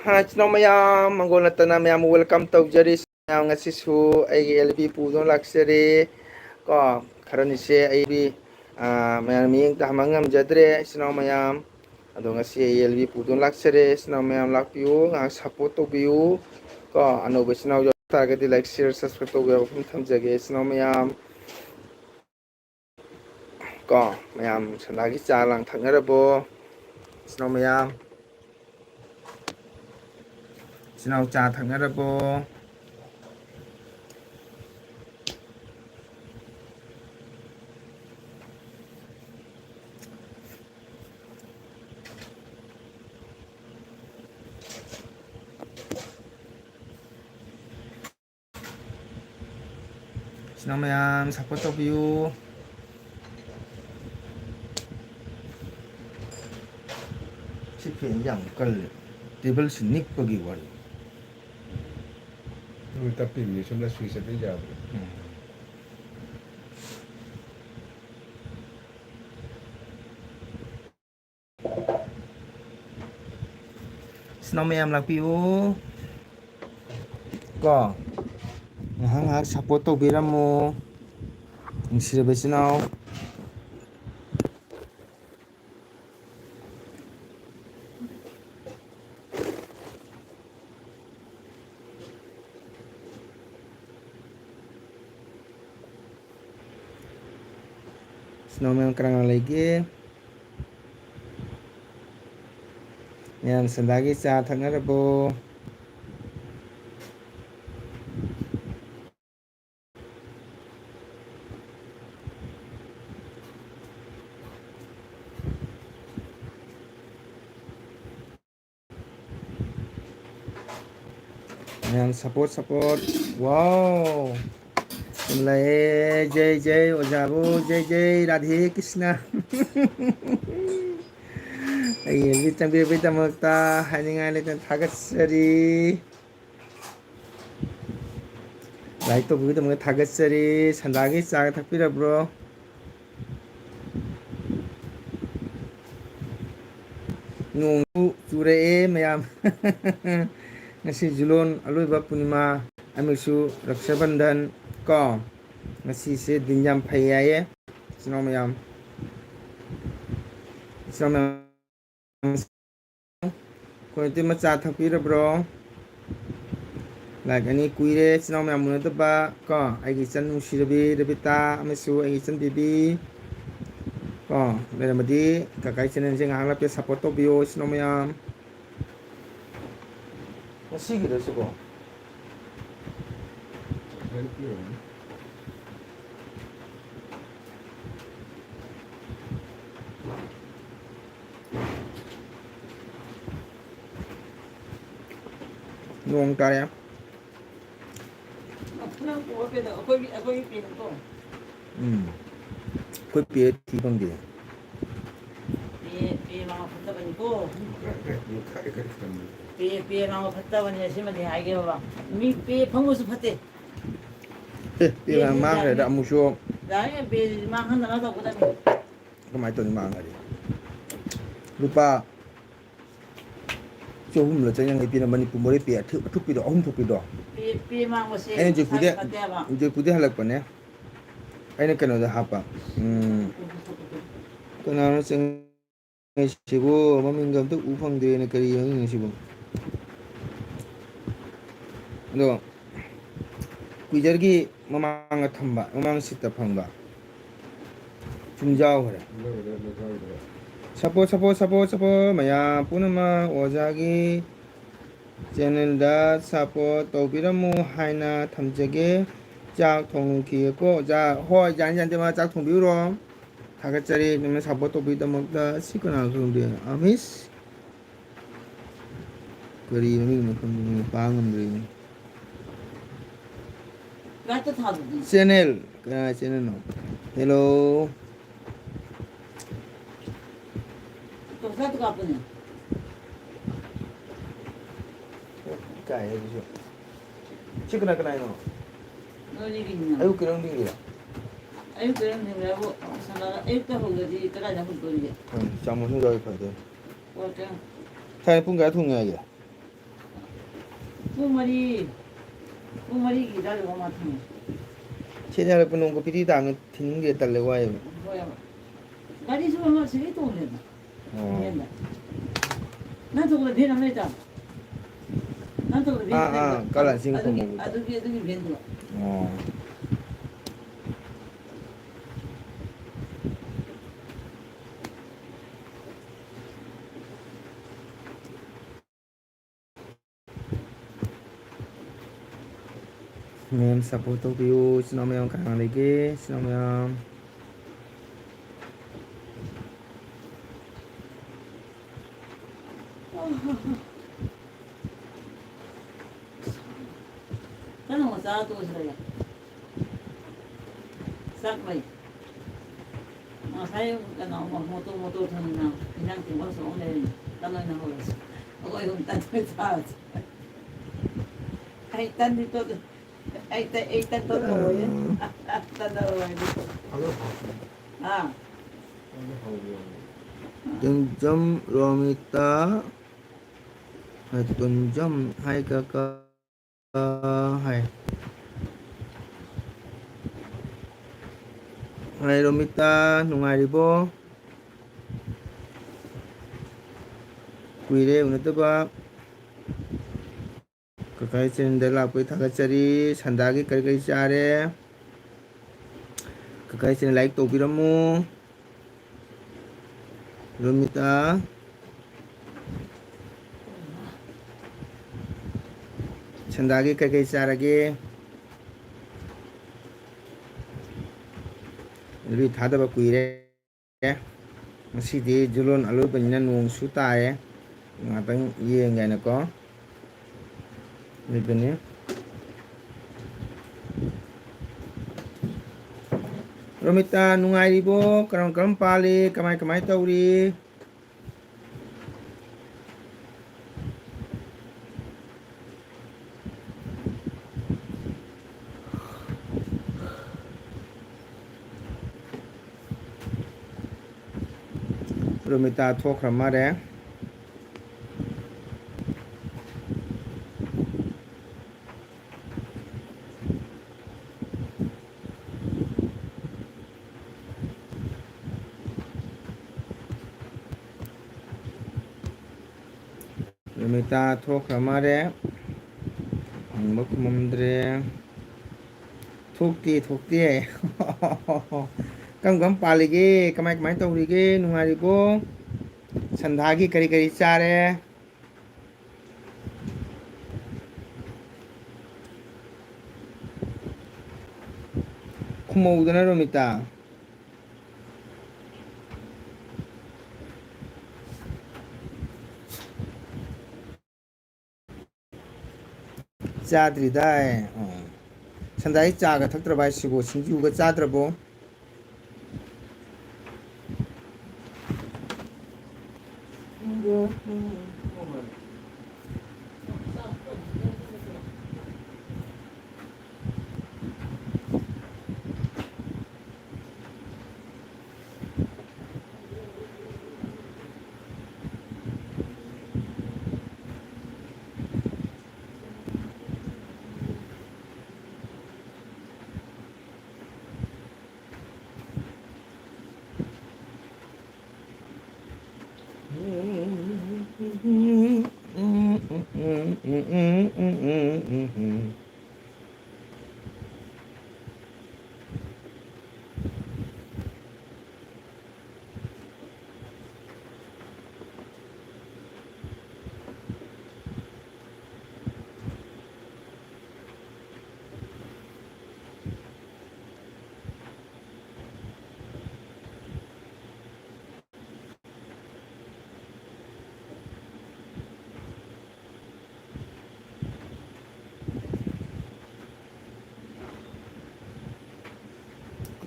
ꯏꯆꯤꯟꯅꯥꯎ ꯃꯌꯥꯝ ꯃꯪꯒꯣꯜ ꯅꯠꯇꯅ ꯃꯌꯥꯝ ꯋꯦꯜꯀꯝ ꯇꯧꯖꯔꯤ ꯃꯌꯥꯝ ꯉꯁꯤꯁꯨ ꯑꯩꯒꯤ ꯑꯦꯜ ꯕꯤ ꯄꯨꯗꯨꯅ ꯂꯥꯛꯆꯔꯤ ꯀꯣ ꯈꯔꯅꯤꯁꯦ ꯑꯩꯗꯤ ꯃꯌꯥꯝ ꯃꯤꯠꯌꯦꯡ ꯇꯥꯍꯟꯕ ꯉꯝꯖꯗ꯭ꯔꯦ ꯏꯆꯤꯟꯅꯥꯎ ꯃꯌꯥꯝ ꯑꯗꯣ ꯉꯁꯤ ꯑꯩ ꯑꯦꯜ ꯕꯤ ꯄꯨꯗꯨꯅ ꯂꯥꯛꯆꯔꯦ ꯏꯆꯤꯟꯅꯥꯎ ꯃꯌꯥꯝ ꯂꯥꯛꯄꯤꯌꯨ ꯉꯥꯏꯍꯥꯛ ꯁꯞꯄꯣꯔꯠ ꯇꯧꯕꯤꯌꯨ ꯀꯣ ꯑꯅꯧꯕ ꯏꯆꯤꯟꯅꯥꯎ ꯌꯥꯎ ꯇꯥꯔꯒꯗꯤ ꯂꯥꯏꯛ ꯁꯤꯌꯔ ꯁꯕꯁꯀ꯭ꯔꯥꯏꯕ ꯇꯧꯕ ꯃꯐꯝ ꯊꯝꯖꯒꯦ ꯏꯆꯤꯟꯅꯥꯎ ꯃꯌꯥꯝ ꯀꯣ ꯃꯌꯥꯝ ꯁꯅꯥꯒꯤ ꯆꯥ ꯂꯥꯡ ꯊꯛꯅꯔꯕꯣ ꯏꯆꯤꯟꯅꯥꯎ ꯃꯌꯥꯝ ꯏꯆꯤꯟꯅꯥꯎ ꯆꯥ ꯊꯛꯅꯔꯕꯣ 이ꯆꯤꯟꯅꯥꯎ ꯃꯌꯥꯝ ꯁꯞꯄꯣꯔꯠ ꯇꯧꯕꯤꯌꯨ ꯁꯤ ꯐꯦꯟꯁꯦ ꯌꯥꯝ ꯀꯜꯂꯦ ꯇꯦꯕꯜꯁꯤ ꯅꯤꯛꯄꯒꯤ ꯋꯥꯔꯤ ꯇꯞꯄꯤꯅꯤ ꯁꯣꯝꯗ ꯁ꯭ꯋꯤꯆ ꯑꯇꯩ ꯌꯥꯗ꯭ꯔꯦ 이ꯆꯤꯟꯅꯥꯎ ꯃꯌꯥꯝ ꯂꯥꯛꯄꯤꯌꯨ ꯀꯣ ꯉꯥꯏꯍꯥꯛ ꯉꯥꯏꯍꯥꯛ ꯁꯞꯄꯣꯔꯠ ꯇꯧꯕꯤꯔꯝꯃꯨ ꯅꯨꯡꯁꯤꯔꯕ ꯏꯆꯤꯟꯅꯥꯎ 이ꯆꯤꯟꯅꯥꯎ ꯃꯌꯥꯝ ꯀꯅꯥ ꯀꯅꯥ ꯂꯩꯒꯦ ꯃꯌꯥꯝ ꯁꯟꯗꯥꯒꯤ ꯆꯥ ꯊꯛꯅꯔꯕꯣ ꯃꯌꯥꯝ ꯁꯞꯄꯣꯔꯠ ꯋꯥꯎ ꯂꯩꯌꯦ ꯖꯩ ꯖꯩ ꯑꯣꯖꯥꯕꯨ ꯖꯩ ꯖꯩ ꯔꯥꯙꯦ ꯀ꯭ꯔꯤꯁꯅ ꯑꯩ ꯑꯦꯜꯕꯤ ꯆꯪꯕꯤꯔꯛꯄꯒꯤꯗꯃꯛꯇ ꯍꯥꯏꯅꯤꯡꯉꯥꯏ ꯂꯩꯇꯅ ꯊꯥꯒꯠꯆꯔꯤ ꯂꯥꯏꯛ ꯇꯧꯕꯤꯕꯒꯤꯗꯃꯛꯇ ꯊꯥꯒꯠꯆꯔꯤ ꯁꯟꯗꯥꯒꯤ ꯆꯥꯒ ꯊꯛꯄꯤꯔꯕ꯭ꯔꯣ ꯅꯣꯡꯁꯨ ꯆꯨꯔꯛꯑꯦ ꯃꯌꯥꯝ ꯉꯁꯤ ꯖꯨꯂꯣꯟ ꯑꯔꯣꯏꯕ ꯄꯨꯔꯅꯤꯃꯥ ꯑꯃꯁꯨ ꯔꯛꯁꯥꯕꯟꯙꯟ ꯀꯣ ꯉꯁꯤꯁꯦ ꯗꯤꯟ ꯌꯥꯝ ꯐꯩ ꯍꯥꯏꯌꯦ ꯏꯆꯤꯟꯅꯥꯎ ꯃꯌꯥꯝ ꯏꯆꯤꯟꯅꯥꯎ ꯃꯌꯥꯝ ꯑꯩꯈꯣꯏ ꯏꯇꯩꯃ ꯆꯥ ꯊꯛꯄꯤꯔꯕ꯭ꯔꯣ ꯂꯥꯏꯛ ꯑꯅꯤ ꯀꯨꯏꯔꯦ ꯏꯆꯤꯟ ꯏꯅꯥꯎ ꯃꯌꯥꯝ ꯎꯅꯗꯕ ꯀꯣ ꯑꯩꯒꯤ ꯏꯆꯟ ꯅꯨꯡꯁꯤꯔꯕꯤ ꯔꯕꯤꯇꯥ ꯑꯃꯁꯨ ꯑꯩꯒꯤ ꯏꯆꯟ ꯕꯦꯕꯤ ꯀꯣ ꯂꯩꯔꯝꯃꯗꯤ ꯀꯀꯥꯒꯤ ꯆꯦꯅꯦꯜꯁꯦ ꯉꯥꯏꯍꯥꯛ ꯂꯞꯄꯦ ꯁꯞꯄꯣꯔꯠ ꯇꯧꯕꯤꯌꯣ ꯏꯆꯤꯟ ꯏꯅꯥꯎ ꯃꯌꯥꯝ ꯉꯁꯤꯒꯤꯔꯣ ꯁꯤꯕꯣ ꯅꯣꯡ ꯇꯥꯔꯦ ꯑꯩꯈꯣꯏ ꯄꯦ ꯊꯤ ꯐꯪꯗꯦ ꯄꯦ ꯃꯥꯡꯕ ꯐꯠꯇꯕꯅꯦ ꯁꯤꯃꯗꯤ ꯍꯥꯏꯒꯦ ꯕꯕꯥ ꯃꯤ ꯄꯦ ꯐꯪꯕꯁꯨ ꯐꯠꯇꯦ ꯄꯦ ꯃꯥꯡꯈ꯭ꯔꯦꯗ ꯑꯃꯨꯛꯁꯨ ꯄꯦ ꯃꯥꯡꯍꯟꯗꯅ ꯇꯧꯒꯗꯕꯅꯤ ꯀꯃꯥꯏꯅ ꯇꯧꯅꯤ ꯃꯥꯡꯈ꯭ꯔꯗꯤ ꯂꯨꯄꯥ ꯆꯍꯨꯝꯂ ꯆꯅꯤꯌꯥꯡꯈꯩ ꯄꯤꯔꯝꯕ ꯃꯅꯤꯄꯨꯔ ꯃꯣꯔꯦ ꯄꯦ ꯑꯊꯨꯞꯄꯤꯗꯣ ꯑꯍꯨꯝ ꯊꯣꯛꯄꯤꯗꯣ ꯄꯦ ꯃꯥꯡꯕꯁꯦ ꯑꯩꯅ ꯃꯁꯥꯒꯤ ꯐꯠꯇꯦ ꯍꯥꯏꯕ ꯖꯣꯏꯄꯨꯔꯗꯩ ꯍꯜꯂꯛꯄꯅꯦ ꯑꯩꯅ ꯀꯩꯅꯣꯗ ꯍꯥꯞꯄ ꯀꯅꯥꯅꯣ ꯁꯤꯕꯨ ꯃꯃꯤꯡꯒ ꯑꯝꯇ ꯎ ꯐꯪꯗꯦꯅ ꯀꯔꯤ ꯃꯃꯤꯡꯅꯣ ꯁꯤꯕꯨ ꯑꯗꯣ ꯀꯨꯏꯖꯔꯒꯤ ꯃꯃꯥꯡꯗ ꯊꯝꯕ ꯃꯃꯥꯡ ꯁꯤꯠꯇ ꯐꯪꯕ ꯁꯨꯝꯖꯥꯎꯈ꯭ꯔꯦ ꯁꯞꯄꯣꯔꯠ ꯃꯌꯥꯝ ꯄꯨꯝꯅꯃꯛ ꯑꯣꯖꯥꯒꯤ ꯆꯦꯅꯦꯜꯗ ꯁꯞꯄꯣꯔꯠ ꯇꯧꯕꯤꯔꯝꯃꯨ ꯍꯥꯏꯅ ꯊꯝꯖꯒꯦ ꯆꯥꯛ ꯊꯣꯡꯈꯤꯒꯦꯀꯣ ꯑꯣꯖꯥ ꯍꯣꯏ ꯌꯥꯅꯤ ꯌꯥꯅꯤ ꯆꯥꯛ ꯊꯣꯡꯕꯤꯔꯨꯔꯣ ꯊꯥꯒꯠꯆꯔꯤ ꯅꯪꯅ ꯁꯞꯄꯣꯔꯠ ꯇꯧꯕꯒꯤꯗꯃꯛꯇ ꯁꯤ ꯀꯅꯥꯅꯣ ꯈꯪꯗꯦ ꯑꯃꯤꯁ ꯀꯔꯤ ꯃꯃꯤꯡꯅꯣ ꯈꯪꯗꯦ ꯄꯥꯕ ꯉꯝꯗ꯭ꯔꯦꯅꯦ ꯆꯦꯅꯦꯜ ꯀꯅꯥ ꯆꯦꯅꯦꯜꯅꯣ ꯍꯦꯜꯂꯣ ꯏꯀꯥꯏ ꯑꯗꯨꯁꯨ ꯁꯤ ꯀꯅꯥ ꯀꯅꯥꯏꯅꯣ ꯑꯌꯨꯛꯀꯤꯔꯣ ꯅꯨꯡꯊꯤꯟꯒꯤꯔꯣ ꯑꯌꯨꯛꯇ ꯅꯨꯡꯊꯤꯟꯗꯕꯨ ꯑꯌꯨꯛꯇ ꯍꯧꯗ꯭ꯔꯗꯤ ꯀꯗꯥꯏꯗ ꯍꯧꯗꯣꯔꯤꯒꯦ ꯆꯥꯛ ꯃꯅꯨꯡꯗ ꯐꯗꯣꯏꯅꯤ ꯊꯥꯏꯅ ꯄꯨꯡ ꯀꯌꯥ ꯊꯣꯡꯉꯦ ꯍꯥꯏꯒꯦ ꯄꯨꯡ ꯃꯔꯤꯒꯤ ꯑꯗꯨꯋꯥꯏꯗ ꯃꯥ ꯊꯝꯃꯦ ꯁꯤꯗ ꯍꯜꯂꯛꯄ ꯅꯣꯡ ꯄꯤꯇꯤ ꯇꯥꯡꯉ ꯊꯤꯟꯒꯦ ꯇꯜꯂꯦ ꯋꯥꯏꯑꯦꯕ ꯍꯣꯏ ꯒꯥꯔꯤꯁꯨ ꯑꯃ ꯁꯤꯗꯩ ꯇꯣꯡꯉꯦꯗꯅ ꯑꯣ ꯚꯦꯟꯗ ꯅꯪ ꯊꯣꯛꯄꯗ ꯚꯦꯟ ꯑꯃ ꯂꯩꯇ꯭ꯔꯣ ꯅꯪ ꯊꯣꯛꯄꯗ ꯚꯦꯟ ꯑꯃ ꯂꯩꯕꯗꯣ ꯀꯥꯂꯥ ꯆꯤꯡ ꯈꯣꯡꯕꯒꯤꯗꯣ ꯑꯗꯨꯒꯤ ꯚꯦꯟꯗꯨ ꯑꯣ ꯃꯦꯝ ꯁꯞꯄꯣꯔꯠ ꯇꯧꯕꯤꯌꯨ ꯏꯆꯤꯟ ꯏꯅꯥꯎ ꯃꯌꯥꯝ ꯀꯅꯥ ꯂꯩꯒꯦ ꯏꯆꯤꯟ ꯏꯅꯥꯎ ꯃꯌꯥꯝ ꯀꯩꯅꯣ ꯃꯆꯥ ꯇꯣꯛꯑꯁꯤꯔ ꯆꯥꯛ ꯂꯩ ꯉꯁꯥꯏ ꯀꯩꯅꯣ ꯃꯣꯇꯣ ꯊꯣꯡꯅ ꯏꯟꯖꯥꯡ ꯇꯤꯡꯕꯁꯨ ꯑꯃꯨꯛ ꯂꯩꯔꯤꯅꯤ ꯇꯟ ꯑꯣꯏꯅ ꯍꯧꯔꯁꯤ ꯑꯩꯈꯣꯏ ꯑꯍꯨꯝ ꯇꯟ ꯑꯣꯏꯅ ꯆꯥꯔꯁꯤ ꯑꯩ ꯇꯟꯗꯤ ꯇꯣꯠ ꯑꯩ ꯇꯟ ꯇꯣꯠꯄ ꯑꯣꯏꯌꯦ ꯇꯟ ꯍꯧꯔꯗꯤ 아주 바쁘. ꯑꯥ 아주 바쁘. ꯇꯨꯟꯖꯝ ꯔꯣꯃꯤꯇꯥ ꯇꯨꯟꯖꯝ ꯍꯥꯏ ꯀꯀꯥ ꯍꯥꯏ ꯍꯥꯏ ꯔꯣꯃꯤꯇꯥ ꯅꯨꯡꯉꯥꯏꯔꯤꯕꯣ ꯀꯨꯏꯔꯦ ꯎꯅꯗꯕ ꯀꯀꯥꯒꯤ ꯆꯦꯅꯦꯜꯗ ꯂꯥꯛꯄꯩ ꯊꯥꯒꯠꯆꯔꯤ ꯁꯟꯗꯥꯒꯤ ꯀꯔꯤ ꯀꯔꯤ ꯆꯥꯔꯦ ꯀꯀꯥꯒꯤ ꯆꯦꯅꯦꯜ ꯂꯥꯏꯛ ꯇꯧꯕꯤꯔꯝꯃꯨ ꯔꯣꯃꯤꯇꯥ ꯁꯟꯗꯥꯒꯤ ꯀꯔꯤ ꯀꯔꯤ ꯆꯥꯔꯒꯦ ꯑꯗꯨꯗꯤ ꯊꯥꯗꯕ ꯀꯨꯏꯔꯦ ꯉꯁꯤꯗꯤ ꯖꯨꯂꯣꯟ ꯑꯔꯣꯏꯕꯅꯤꯅ ꯅꯣꯡꯁꯨ ꯇꯥꯏꯌꯦ ꯉꯥꯛꯇꯪ ꯌꯦꯡꯒꯦꯅꯀꯣ ꯑꯗꯨꯅꯤ ꯔꯣꯃꯤꯇꯥ ꯅꯨꯡꯉꯥꯏꯔꯤꯕꯣ ꯀꯔꯝ ꯀꯔꯝ ꯄꯥꯜꯂꯤ ꯀꯃꯥꯏ ꯀꯃꯥꯏ ꯇꯧꯔꯤ ꯔꯣꯃꯤꯇꯥ ꯊꯣꯛꯈ꯭ꯔ ꯃꯥꯜꯂꯦ ꯔꯣꯃꯤꯇꯥ ꯊꯣꯛꯈ꯭ꯔ ꯃꯥꯜꯂꯦ ꯍꯪꯕ ꯈꯨꯝꯃꯝꯗ꯭ꯔꯦ ꯊꯣꯛꯇꯦ ꯀꯔꯝ ꯀꯔꯝ ꯄꯥꯜꯂꯤꯒꯦ ꯀꯃꯥꯏ ꯀꯃꯥꯏ ꯇꯧꯔꯤꯒꯦ ꯅꯨꯡꯉꯥꯏꯔꯤꯕꯣ ꯁꯟꯙꯥꯒꯤ ꯀꯔꯤ ꯀꯔꯤ ꯆꯥꯔꯦ ꯈꯨꯝꯍꯧꯗꯅ ꯔꯣꯃꯤꯇꯥ ꯆꯥꯗ꯭ꯔꯤꯗ ꯁꯟꯗꯥꯏ ꯆꯥꯒ ꯊꯛꯇ꯭ꯔꯕ ꯍꯥꯏꯁꯤꯕꯨ ꯁꯤꯡꯖꯨꯒ ꯆꯥꯗ꯭ꯔꯕꯣ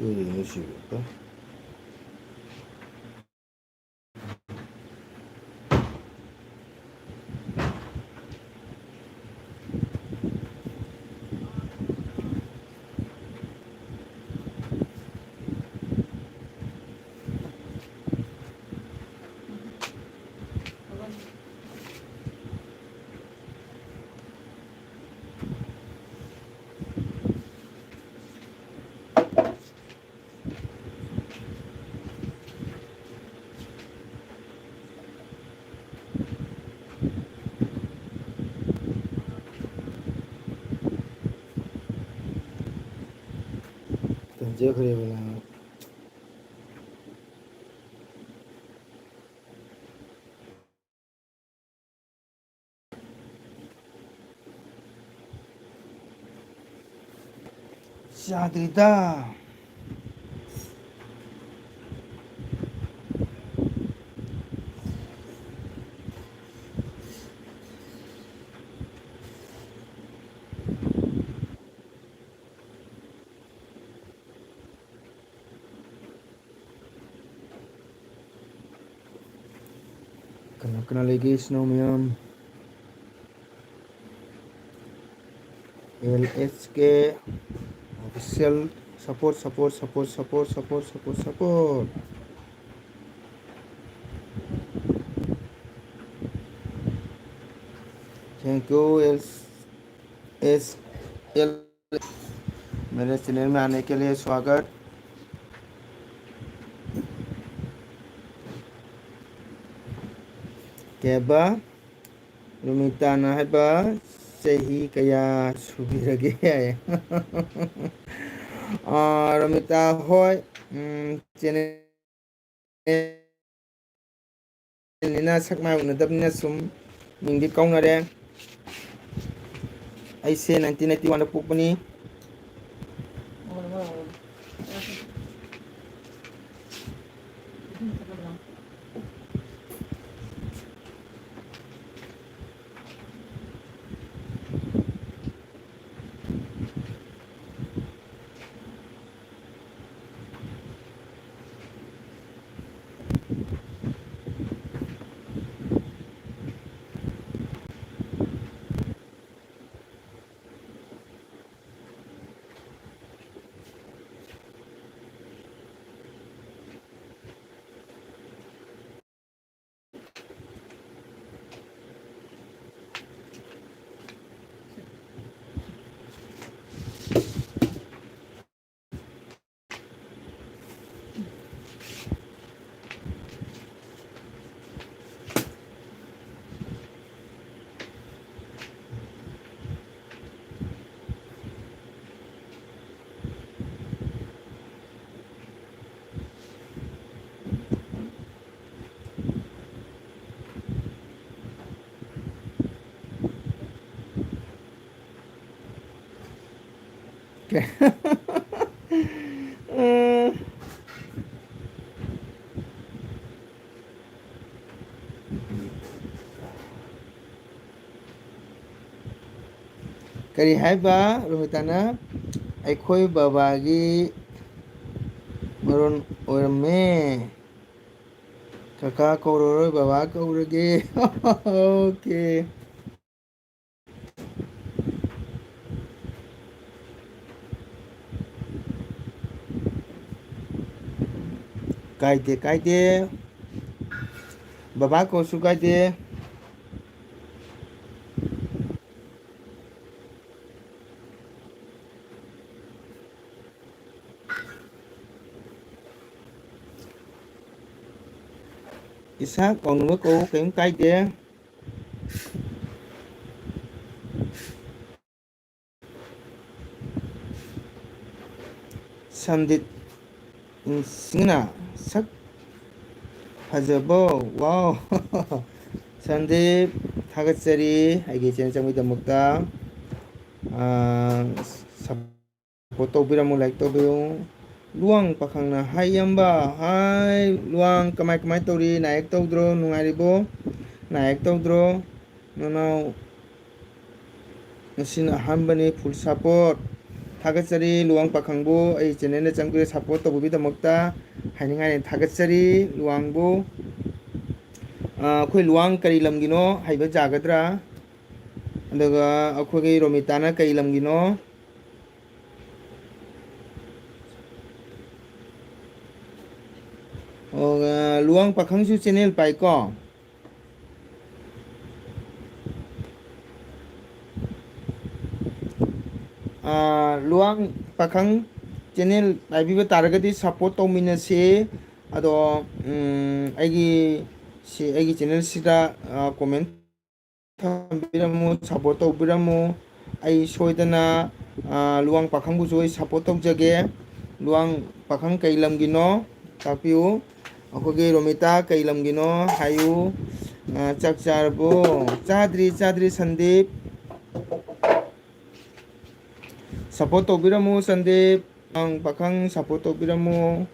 그러는 식일까? ꯐꯖꯈ꯭ꯔꯦꯕ ꯌꯥꯗ꯭ꯔꯤꯗ kena lagi snow ma'am LHK official support. Thank you LSL मेरे चैनल में आने के लिए स्वागत केबा रुमिता नाहबा सही कया सुबिरगे रुमिता होय चैनल निना सकमा उनदबना सुम मिंगी कौनरे ऐसे 1991 पोकपनी करी हाइबा रुमिताना अखोई बाबागी मरोन ओरमे काका कौरोरोय बाबा कौरगे ओके कायदे बाबा को सुकायदे इसा कौन को कहीं कायदे संदित सिंगना sak fazabo wow संदीप थागतसरी आगे चैनल चंगीदमक्ता सपोर्ट तौबिरमु लाइक तौबियो लुआंग पाखंगना हाय यंबा हाय लुआंग कमाय तौरी नायक तौद्रो नुंगारिबो नायक तौद्रो ननाव नसिना हामबनी फुल सपोर्ट थागतसरी लुआंग पाखंगबो आई चैनल ने चंगबिर सपोर्ट तौबिदमक्ता हायनिंगाय थागतसरी लुआंगबो अखोई लुआंग करी लमगिनो हाइबा जागद्रा अदगा अखोई रोमिताना कई लमगिनो लुआंग पाखंगसु चैनल पाइको लुआंग पाखंग चैनल पाइबिबा तारगदी सपोर्ट तौमिनसे अदो आइगी चैनल सिदा कमेंट थम्बिरमु सपोर्ट तौबिरमु आई सोयदना लुआंग पाखंगबुसु आई सपोर्ट तौजगे luang pakhang kay lamgino tapiu akogi romita kay lamgino hayu chak charbo chadri Sandip support tobiramu Sandip ang pakhang support tobiramu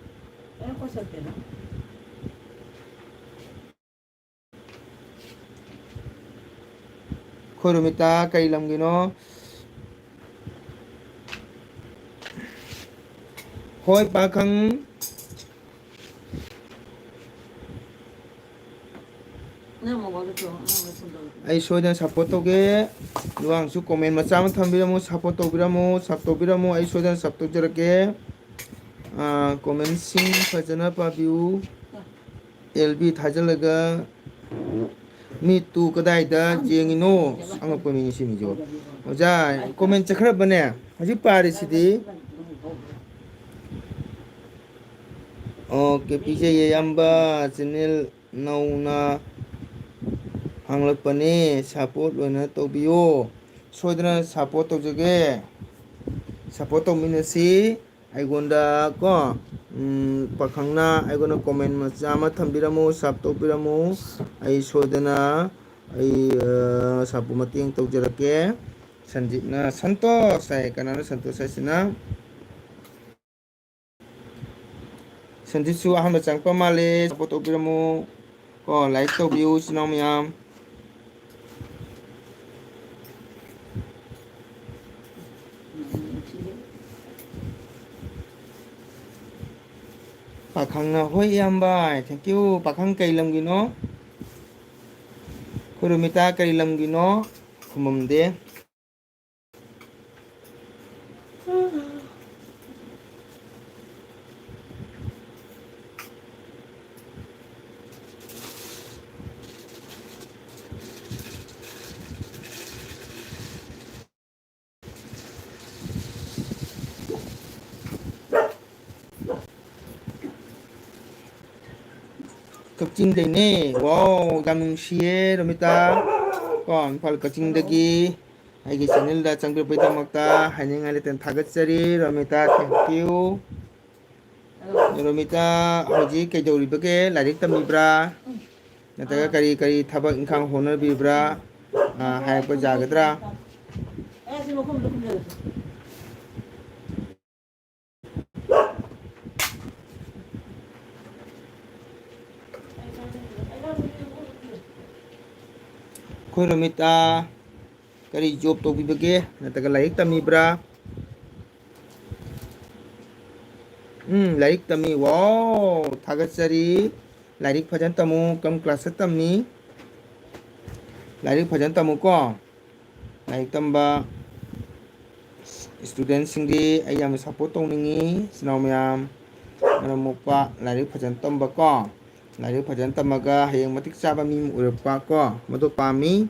Ano ko sa tina? khoi romita kay lamgino hoi pakhang Ano mo wala to? Ano mo sunod? ai soidan support toge luang su comment macha ma thambiramu support tobiramu ai soidan support jarake comment sing fajana pabiu LB thajalaga mi tu kadai da jengino angakpa mi simi jo oja comment chakhra bane haji pari sidi oke pije ye yamba channel nauna hanglakpani support loina tobiyo soidana support tojage support tominasi aigonda ko pakhangna aigona comment macha ma thambiramu sub tobiramu ai soidana ai sapu mating tawjarake sanjipna santosh sai kanana santosh sai sina sanjitsu ahma changpa male support tobiramu ko like tobiu sinam yam pakhangna hoi yamba thank you pakhang kai lamgino khurumita kai lamgino khumamde Kachingdayne wow yam nungsiye romita ko impal kachingdagi aigi channel da changbirpaidamakta haningai ten thagatchari romita thank you romita hoji kaidoribage lairik tamibra nataga kari thabak ingkhang honarbibra hayakpa jagadra Eh, sino ko mo kumda? khoi romita kari job tobibage nataga lairik tamibra lairik tami wow thagatchari lairik phajan tamu kam class tamni lairik phajan tamu ko lairik tamba student singdi ayam support tongningi sinau mayam maramukpa lairik phajan tamba ko lairik phajan tamaga hayang matik chaba mi urapa ko madu pami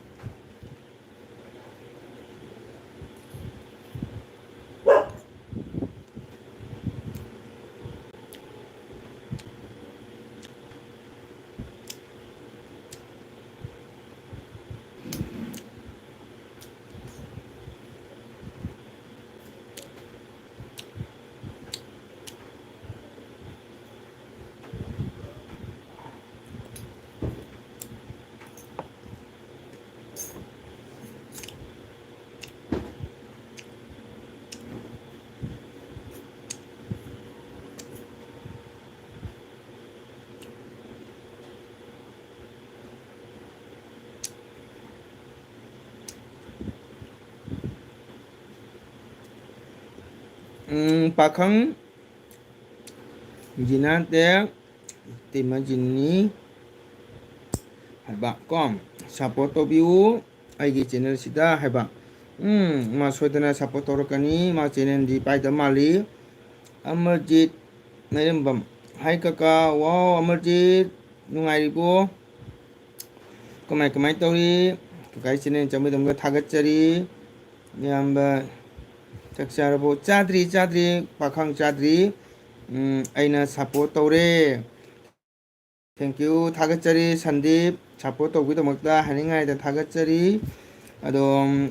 pakhang jinate timajini haba kom support tobiu aigi channel sida haba ma soidana support torokani ma channel di paida mali Amarjit nairambam hai kaka wow Amarjit nungairibo kamai tori kai channel chamidamga thagatchari yamba chakcharabo chadri pakhang chadri aina support tore thank you thagatchari Sandip support tawgidamakta haningai da thagatchari adom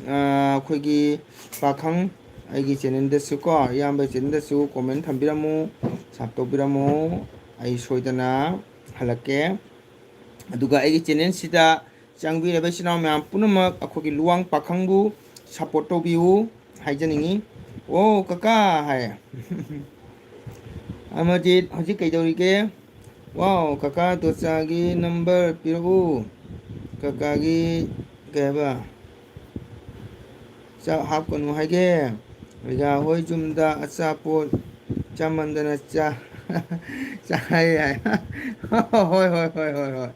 khoigi pakhang ꯑꯩꯒꯤ ꯆꯦꯅꯦꯜꯗꯁꯨ ꯀꯣ ꯏꯌꯥꯝꯕ ꯆꯦꯅꯦꯜꯗꯁꯨ comment ꯊꯝꯕꯤꯔꯝꯃꯨ ꯁꯞ ꯇꯧꯕꯤꯔꯝꯃꯨ ꯑꯩ ꯁꯣꯏꯗꯅ ꯍꯜꯂꯛꯀꯦ ꯑꯗꯨꯒ ꯑꯩꯒꯤ ꯆꯦꯅꯦꯜꯁꯤꯗ ꯆꯪꯕꯤꯔꯕ ꯏꯆꯤꯟ ꯏꯅꯥꯎ ꯃꯌꯥꯝ ꯄꯨꯝꯅꯃꯛ ꯑꯩꯈꯣꯏꯒꯤ ꯂꯨꯋꯥꯡ ꯄꯥꯈꯪꯕꯨ ꯁꯞꯄꯣꯔꯠ ꯇꯧꯕꯤꯌꯨ ꯍꯥꯏꯖꯅꯤꯡꯉꯤ ꯑꯣ ꯀꯀꯥ ꯍꯥꯏ ꯑꯃꯔꯖꯤꯠ ꯍꯧꯖꯤꯛ ꯀꯩꯗꯧꯔꯤꯒꯦ ꯋꯥꯎ ꯀꯀꯥ ꯗꯣꯆꯥꯒꯤ ꯅꯝꯕꯔ ꯄꯤꯔꯛꯎ ꯀꯀꯥꯒꯤ ꯀꯩ ꯍꯥꯏꯕ ꯆꯥꯛ ꯍꯥꯞꯀꯅꯨ ꯍꯥꯏꯒꯦ ꯔꯤꯖꯥ ꯍꯣꯏ ꯌꯨꯝꯗ ꯑꯆꯥꯄꯣꯠ ꯆꯥꯃꯟꯗꯅ ꯆꯥꯏ ꯍꯥꯏ ꯍꯣꯏ ꯍꯣꯏ ꯍꯣꯏ ꯍꯣꯏ ꯍꯣꯏ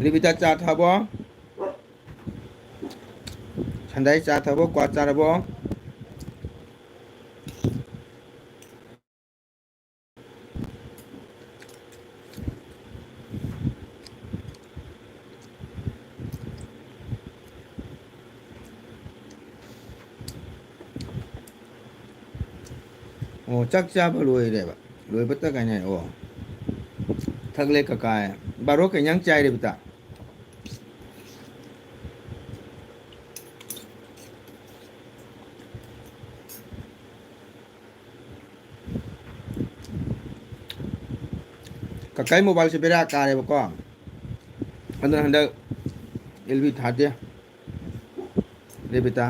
ꯔꯤꯕꯤꯇꯥ ꯆꯥ ꯊꯛꯑꯕꯣ ꯁꯟꯗꯥꯏ ꯆꯥ ꯊꯛꯑꯕꯣ ꯀ꯭ꯋꯥ ꯆꯥꯔꯕꯣ ꯑꯣ ꯆꯥꯛ ꯆꯥꯕ ꯂꯣꯏꯔꯦꯕ ꯂꯣꯏꯕꯇ ꯉꯥꯏꯅꯦ ꯑꯣ ꯊꯛꯂꯦ ꯀꯀꯥ ꯕꯥꯔꯣ ꯀꯩ ꯏꯟꯖꯥꯡ ꯆꯥꯏ ꯔꯕꯤꯇꯥ ꯀꯀꯥꯏ ꯃꯣꯕꯥꯏꯜꯁꯦ ꯕꯦꯔꯥ ꯀꯥꯔꯦꯕꯀꯣ ꯑꯗꯨꯅ ꯍꯟꯗꯛ ꯑꯦꯜꯕꯤ ꯊꯥꯗꯦ ꯔꯦꯕꯤꯇꯥ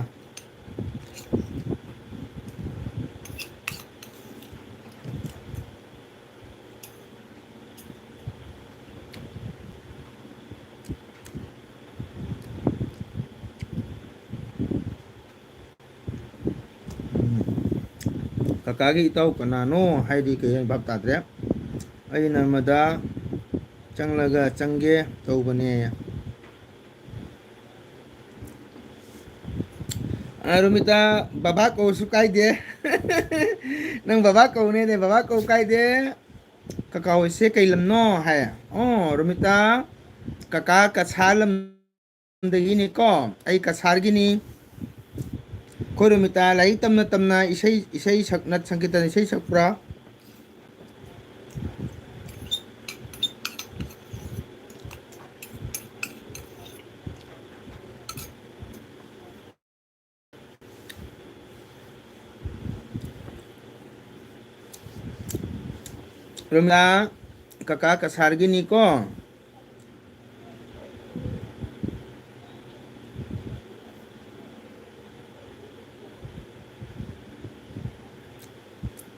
ꯀꯀꯥꯒꯤ ꯏꯇꯥꯎ ꯀꯅꯥꯅꯣ ꯍꯥꯏꯗꯤ ꯀꯩ ꯍꯥꯏꯅ ꯚꯥꯞ ꯇꯥꯗ꯭ꯔꯦ ꯑꯩ ꯅꯔꯃꯗꯥ ꯆꯪꯂꯒ ꯆꯪꯒꯦ ꯇꯧꯕꯅꯦ ꯔꯣꯃꯤꯇꯥ ꯕꯕꯥ ꯀꯧꯔꯁꯨ ꯀꯥꯏꯗꯦ ꯅꯪ ꯕꯕꯥ ꯀꯧꯅꯦꯅꯦ ꯕꯕꯥ ꯀꯧ ꯀꯥꯏꯗꯦ ꯀꯀꯥ ꯍꯣꯏꯁꯦ ꯀꯩ ꯂꯝꯅꯣ ꯍꯥꯏ ꯑꯣ ꯔꯣꯃꯤꯇꯥ ꯀꯀꯥ ꯀꯁꯥꯔ ꯂꯝꯗꯒꯤꯅꯤꯀꯣ ꯑꯩ ꯀꯁꯥꯔꯒꯤꯅꯤ ꯑꯩꯈꯣꯏ ꯔꯣꯃꯤꯇꯥ ꯂꯥꯏꯔꯤꯛ ꯇꯝꯅ ꯇꯝꯅ ꯏꯁꯩ ꯁꯛꯅ ꯁꯪꯒꯤꯇꯅ ꯏꯁꯩ ꯁꯛꯄ꯭ꯔꯥ ꯔꯣꯃꯤꯂꯥ ꯀꯀꯥ ꯀꯁꯥꯔꯒꯤꯅꯤꯀꯣ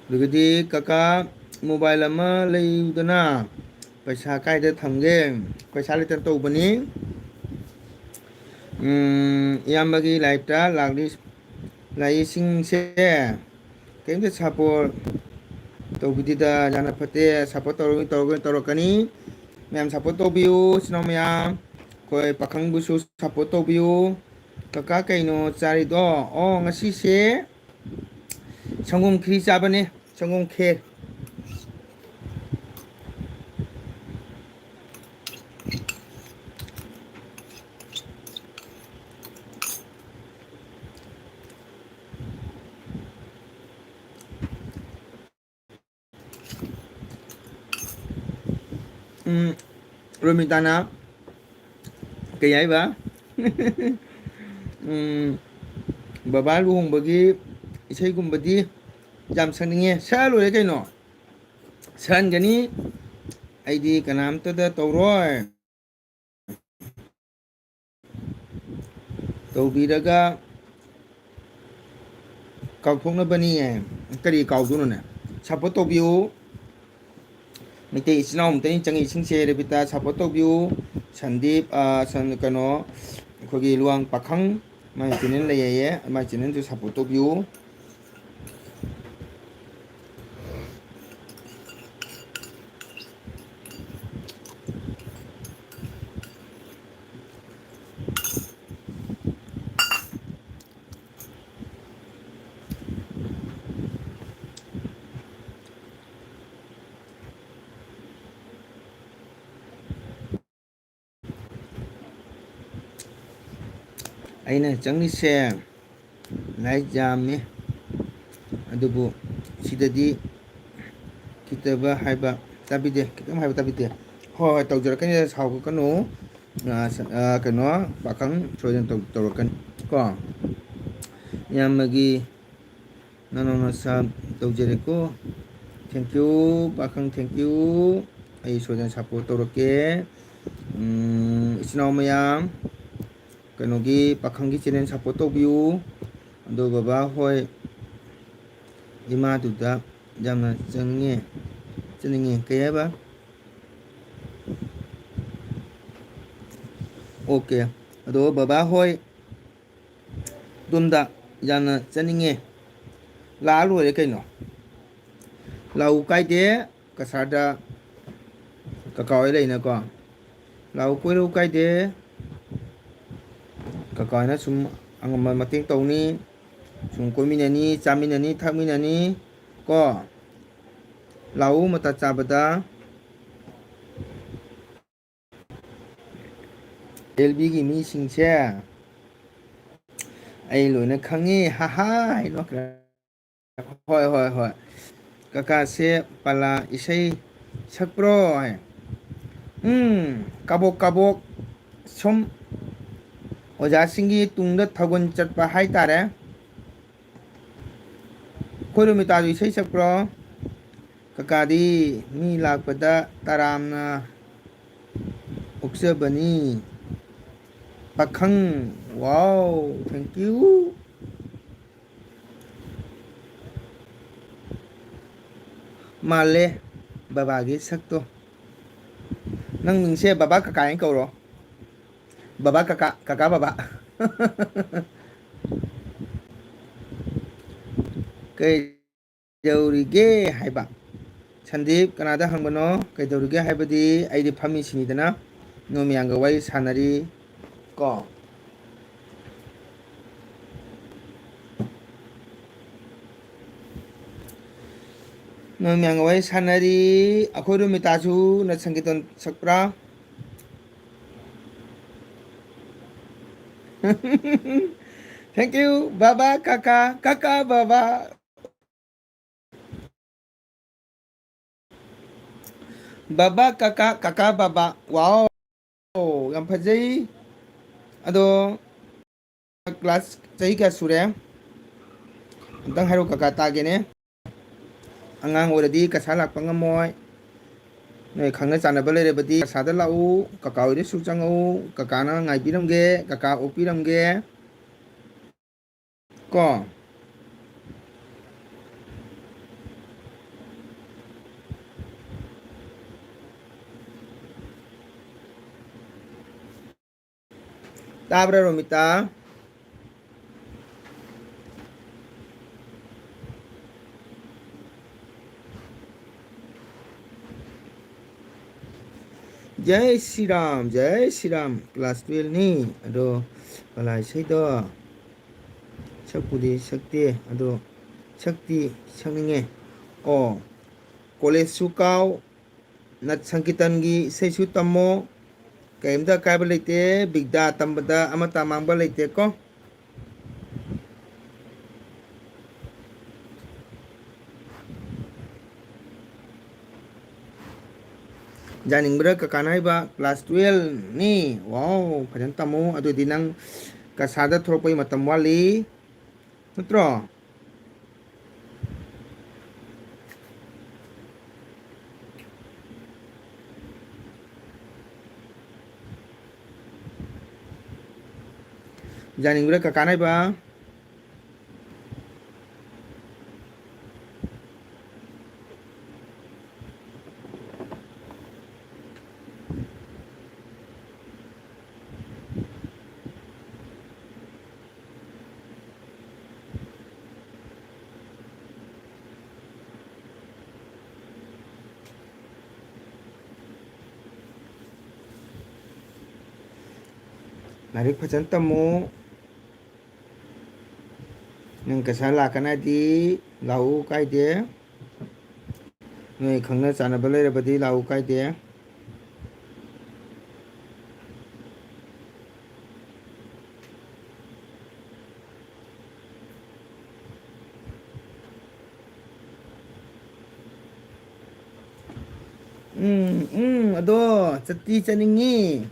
ꯑꯗꯨꯒꯗꯤ ꯀꯀꯥ ꯃꯣꯕꯥꯏꯜ ꯑꯃ ꯂꯩꯌꯨꯗꯅ ꯄꯩꯁꯥ ꯀꯥꯏꯗ ꯊꯝꯒꯦ ꯄꯩꯁꯥ ꯂꯩꯇꯅ ꯇꯧꯕꯅꯤ ꯏꯌꯥꯝꯕꯒꯤ ꯂꯥꯏꯐꯇ ꯂꯥꯛꯏꯁꯤꯡꯁꯦ ꯀꯔꯤꯝꯇ ꯁꯞꯄꯣꯔꯠ ꯇꯧꯕꯤꯗꯦꯗ ꯌꯥꯝꯅ ꯐꯠꯇꯦ ꯁꯞꯄꯣꯔꯠ ꯇꯧꯔꯛꯀꯅꯤ ꯃꯌꯥꯝ ꯁꯞꯄꯣꯔꯠ ꯇꯧꯕꯤꯌꯨ ꯏꯆꯤꯟ ꯏꯅꯥꯎ ꯃꯌꯥꯝ ꯑꯩꯈꯣꯏ ꯄꯥꯈꯪꯕꯨꯁꯨ ꯁꯞꯄꯣꯔꯠ ꯇꯧꯕꯤꯌꯨ ꯀꯀꯥ ꯀꯩꯅꯣ ꯆꯥꯔꯤꯗꯣ ꯑꯣ ꯉꯁꯤꯁꯦ ꯁꯪꯒꯣꯝ ꯈꯤꯔꯤ ꯆꯥꯕꯅꯦ ꯁꯪꯒꯣꯝ ꯈꯦꯔ ꯔꯣꯃꯤꯇꯥꯅ ꯀꯩ ꯍꯥꯏꯕ ꯕꯕꯥ ꯂꯨꯍꯣꯡꯕꯒꯤ ꯏꯁꯩꯒꯨꯝꯕꯗꯤ ꯌꯥꯝ ꯁꯛꯅꯤꯡꯉꯦ ꯁꯛꯑ ꯂꯣꯏꯔꯦ ꯀꯩꯅꯣ ꯁꯛꯍꯟꯒꯅꯤ ꯑꯩꯗꯤ ꯀꯅꯥꯝꯇꯗ ꯇꯧꯔꯣꯏ ꯇꯧꯕꯤꯔꯒ ꯀꯥꯎꯊꯣꯛꯅꯕꯅꯤꯌꯦ ꯀꯔꯤ ꯀꯥꯎꯗꯣꯏꯅꯣꯅꯦ ꯁꯞꯄꯣꯔꯠ ꯇꯧꯕꯤꯌꯨ ꯃꯩꯇꯩ ꯏꯆꯤꯜ ꯏꯅꯥꯎ ꯑꯃꯇꯪ ꯆꯪꯉꯛꯏꯁꯤꯡꯁꯦ ꯔꯦꯕꯤꯇꯥ ꯁꯞꯄꯣꯔꯠ ꯇꯧꯕꯤꯌꯨ ꯁꯟꯗꯤꯞ ꯀꯩꯅꯣ ꯑꯩꯈꯣꯏꯒꯤ ꯂꯨꯋꯥꯡ ꯄꯥꯈꯪ ꯃꯥꯏ ꯆꯦꯅꯦꯜ ꯂꯩꯌꯦ ꯃꯥꯏ ꯆꯦꯅꯦꯜꯗꯨ ꯁꯞꯄꯣꯔꯠ ꯇꯧꯕꯤꯌꯨ ꯑꯩꯅ ꯆꯪꯉꯤꯁꯦ ꯂꯥꯏꯔꯤꯛ ꯌꯥꯝꯃꯤ ꯑꯗꯨꯕꯨ ꯁꯤꯗꯗꯤ ꯈꯤꯇꯕ ꯍꯥꯏꯕ ꯇꯥꯕꯤꯗꯦ ꯈꯤꯇꯪ ꯍꯥꯏꯕ ꯇꯥꯕꯤꯗꯦ ꯍꯣꯏ ꯍꯣꯏ ꯇꯧꯖꯔꯛꯀꯅꯤ ꯁꯥꯎꯒꯅꯨ ꯀꯩꯅꯣ ꯄꯥꯈꯪ ꯁꯣꯏꯗꯅ ꯇꯧꯔꯛꯀꯅꯤ ꯀꯣ ꯏꯌꯥꯝꯕꯒꯤ ꯅꯅꯥꯎꯅ ꯁꯥꯞ ꯇꯧꯖꯔꯦꯀꯣ ꯊꯦꯡꯀ꯭ꯌꯨ ꯄꯥꯈꯪ ꯊꯦꯡꯀ꯭ꯌꯨ ꯑꯩ ꯁꯣꯏꯗꯅ ꯁꯞꯄꯣꯔꯠ ꯇꯧꯔꯛꯀꯦ ꯏꯆꯤꯟ ꯏꯅꯥꯎ ꯃꯌꯥꯝ ꯀꯩꯅꯣꯒꯤ ꯄꯥꯈꯪꯒꯤ ꯆꯦꯅꯦꯜ ꯁꯞꯄꯣꯔꯠ ꯇꯧꯕꯤꯌꯨ ꯑꯗꯣ ꯕꯕꯥ ꯍꯣꯏ ꯏꯃꯥꯗꯨꯗ ꯌꯥꯝꯅ ꯆꯪꯅꯤꯡꯉꯦ ꯀꯩ ꯍꯥꯏꯕ ꯑꯣꯀꯦ ꯑꯗꯣ ꯕꯕꯥ ꯍꯣꯏ ꯑꯗꯣꯝꯗ ꯌꯥꯝꯅ ꯆꯠꯅꯤꯡꯉꯦ ꯂꯥꯛꯑ ꯂꯣꯏꯔꯦ ꯀꯩꯅꯣ ꯂꯥꯛꯎ ꯀꯥꯏꯗꯦ ꯀꯁꯥꯔꯗ ꯀꯀꯥ ꯍꯣꯏ ꯂꯩꯅꯀꯣ ꯂꯥꯛꯎ ꯀꯣꯏꯔꯛꯎ ꯀꯥꯏꯗꯦ ꯀꯀꯥ ꯍꯣꯏꯅ ꯁꯨꯝ ꯑꯉꯝꯕ ꯃꯇꯦꯡ ꯇꯧꯅꯤ ꯁꯨꯝ ꯀꯣꯏꯃꯤꯟꯅꯅꯤ ꯆꯥꯃꯤꯟꯅꯅꯤ ꯊꯛꯃꯤꯟꯅꯅꯤ ꯀꯣ ꯂꯥꯛꯎ ꯃꯇꯝ ꯆꯥꯕꯗ ꯑꯦꯜꯕꯤꯒꯤ ꯃꯤꯁꯤꯡꯁꯦ ꯑꯩ ꯂꯣꯏꯅ ꯈꯪꯉꯤ ꯍꯥꯍꯥ ꯍꯥꯏꯅꯣ ꯍꯣꯏ ꯍꯣꯏ ꯍꯣꯏ ꯀꯀꯥꯁꯦ ꯄꯂꯥ ꯏꯁꯩ ꯁꯛꯄ꯭ꯔꯣ ꯍꯥꯏ ꯀꯕꯣꯛ ꯀꯕꯣꯛ ꯁꯨꯝ ꯑꯣꯖꯥꯁꯤꯡꯒꯤ ꯇꯨꯡꯗ ꯊꯧꯒꯜ ꯆꯠꯄ ꯍꯥꯏꯇꯥꯔꯦ ꯑꯩꯈꯣꯏ ꯔꯣꯃꯤꯇꯥꯁꯨ ꯏꯁꯩ ꯁꯛꯄ꯭ꯔꯣ ꯀꯀꯥꯗꯤ ꯃꯤ ꯂꯥꯛꯄꯗ ꯇꯔꯥꯝꯅ ꯑꯣꯛꯆꯕꯅꯤ ꯄꯥꯈꯪ ꯋꯥꯎ ꯊꯦꯡꯀ꯭ꯌꯨ ꯃꯥꯜꯂꯦ ꯕꯕꯥꯒꯤ ꯁꯛꯇꯣ ꯅꯪ ꯃꯤꯡꯁꯦ ꯕꯕꯥ ꯀꯀꯥ ꯍꯥꯏꯅ ꯀꯧꯔꯣ ꯕꯕꯥ ꯀꯀꯥ ꯀꯀꯥ ꯕꯕꯥ ꯀꯩꯗꯧꯔꯤꯒꯦ ꯍꯥꯏꯕ ꯁꯟꯗꯤꯞ ꯀꯅꯥꯗ ꯍꯪꯕꯅꯣ ꯀꯩꯗꯧꯔꯤꯒꯦ ꯍꯥꯏꯕꯗꯤ ꯑꯩꯗꯤ ꯐꯝꯃꯤꯁꯤꯅꯤꯗꯅ ꯅꯣꯏ ꯃꯌꯥꯝꯒ ꯋꯥꯔꯤ ꯁꯥꯟꯅꯔꯤ ꯀꯣ ꯅꯣꯏ ꯃꯌꯥꯝꯒ ꯋꯥꯔꯤ ꯁꯥꯟꯅꯔꯤ ꯑꯩꯈꯣꯏ ꯔꯨꯃꯤꯇꯥꯁꯨ ꯅ ꯁꯪꯒꯤꯇꯟ ꯁꯛꯄ꯭ꯔꯥ ꯊꯦꯡꯀ꯭ꯌꯨ ꯕꯕꯥ ꯀꯀꯥ ꯀꯀꯥ ꯕꯕꯥ ꯕꯕꯥ ꯀꯀꯥ ꯀꯀꯥ ꯕꯕꯥ ꯋꯥꯎ ꯌꯥꯝ ꯐꯖꯩ ꯑꯗꯣ ꯀ꯭ꯂꯥꯁ ꯆꯍꯤ ꯀꯌꯥ ꯁꯨꯔꯦ ꯑꯝꯇꯪ ꯍꯥꯏꯔꯣ ꯀꯀꯥ ꯇꯥꯒꯦꯅꯦ ꯑꯉꯥꯡ ꯑꯣꯏꯔꯗꯤ ꯀꯁꯥꯔ ꯂꯥꯛꯄ ꯉꯝꯃꯣꯏ ꯅꯣꯏ ꯈꯪꯅ ꯆꯥꯟꯅꯕ ꯂꯩꯔꯕꯗꯤ ꯀꯁꯥꯔꯗ ꯂꯥꯛꯎ ꯀꯀꯥ ꯍꯣꯏꯗꯁꯨ ꯆꯪꯉꯛꯎ ꯀꯀꯥꯅ ꯉꯥꯏꯕꯤꯔꯝꯒꯦ ꯀꯀꯥ ꯑꯣꯛꯄꯤꯔꯝꯒꯦ ꯀꯣ ꯇꯥꯕ꯭ꯔꯥ ꯔꯣꯃꯤꯇꯥ ꯖय ꯁ꯭ꯔꯤ ꯔꯥꯝ ꯀ꯭ꯂꯥꯁ 12ꯅꯤ ꯑꯗꯣ ꯄꯂꯥ ꯏꯁꯩꯗꯣ ꯁꯛꯄꯨꯗꯤ ꯁꯛꯇꯦ ꯑꯗꯣ ꯁꯛꯇꯤ ꯁꯛꯅꯤꯡꯉꯦ ꯑꯣ ꯀꯣꯂꯦꯖꯁꯨ ꯀꯥꯎ ꯅꯠ ꯁꯪꯀꯤꯔꯇꯟꯒꯤ ꯏꯁꯩꯁꯨ ꯇꯝꯃꯣ ꯀꯔꯤꯝꯇ ꯑꯀꯥꯏꯕ ꯂꯩꯇꯦ ꯕꯤꯗ꯭ꯌꯥ ꯇꯝꯕꯗ ꯑꯃꯠꯇ ꯃꯥꯡꯕ ꯂꯩꯇꯦꯀꯣ ꯌꯥꯅꯤꯡꯕ꯭ꯔꯥ ꯀꯀꯥꯅ ꯍꯥꯏꯕ ꯀ꯭ꯂꯥꯁ 12ꯅꯤ ꯋꯥꯎ ꯐꯖꯅ ꯇꯝꯃꯨ ꯑꯗꯨꯗꯤ ꯅꯪ ꯀꯁꯥꯔꯗ ꯊꯣꯛꯂꯛꯄꯩ ꯃꯇꯝ ꯋꯥꯠꯂꯤ ꯅꯠꯇ꯭ꯔꯣ ꯌꯥꯅꯤꯡꯕ꯭ꯔꯥ ꯀꯀꯥꯅ ꯍꯥꯏꯕ ꯂꯥꯏꯔꯤꯛ ꯐꯖꯅ ꯇꯝꯃꯨ ꯅꯪ ꯀꯁꯥꯔ ꯂꯥꯛꯀꯅꯤ ꯂꯥꯛꯎ ꯀꯥꯏꯗꯦ ꯅꯣꯏ ꯈꯪꯅ ꯆꯥꯟꯅꯕ ꯂꯩꯔꯕꯗꯤ ꯂꯥꯛꯎ ꯀꯥꯏꯗꯦ ꯑꯗꯣ ꯆꯠꯇꯤ ꯆꯠꯅꯤꯡꯉꯤ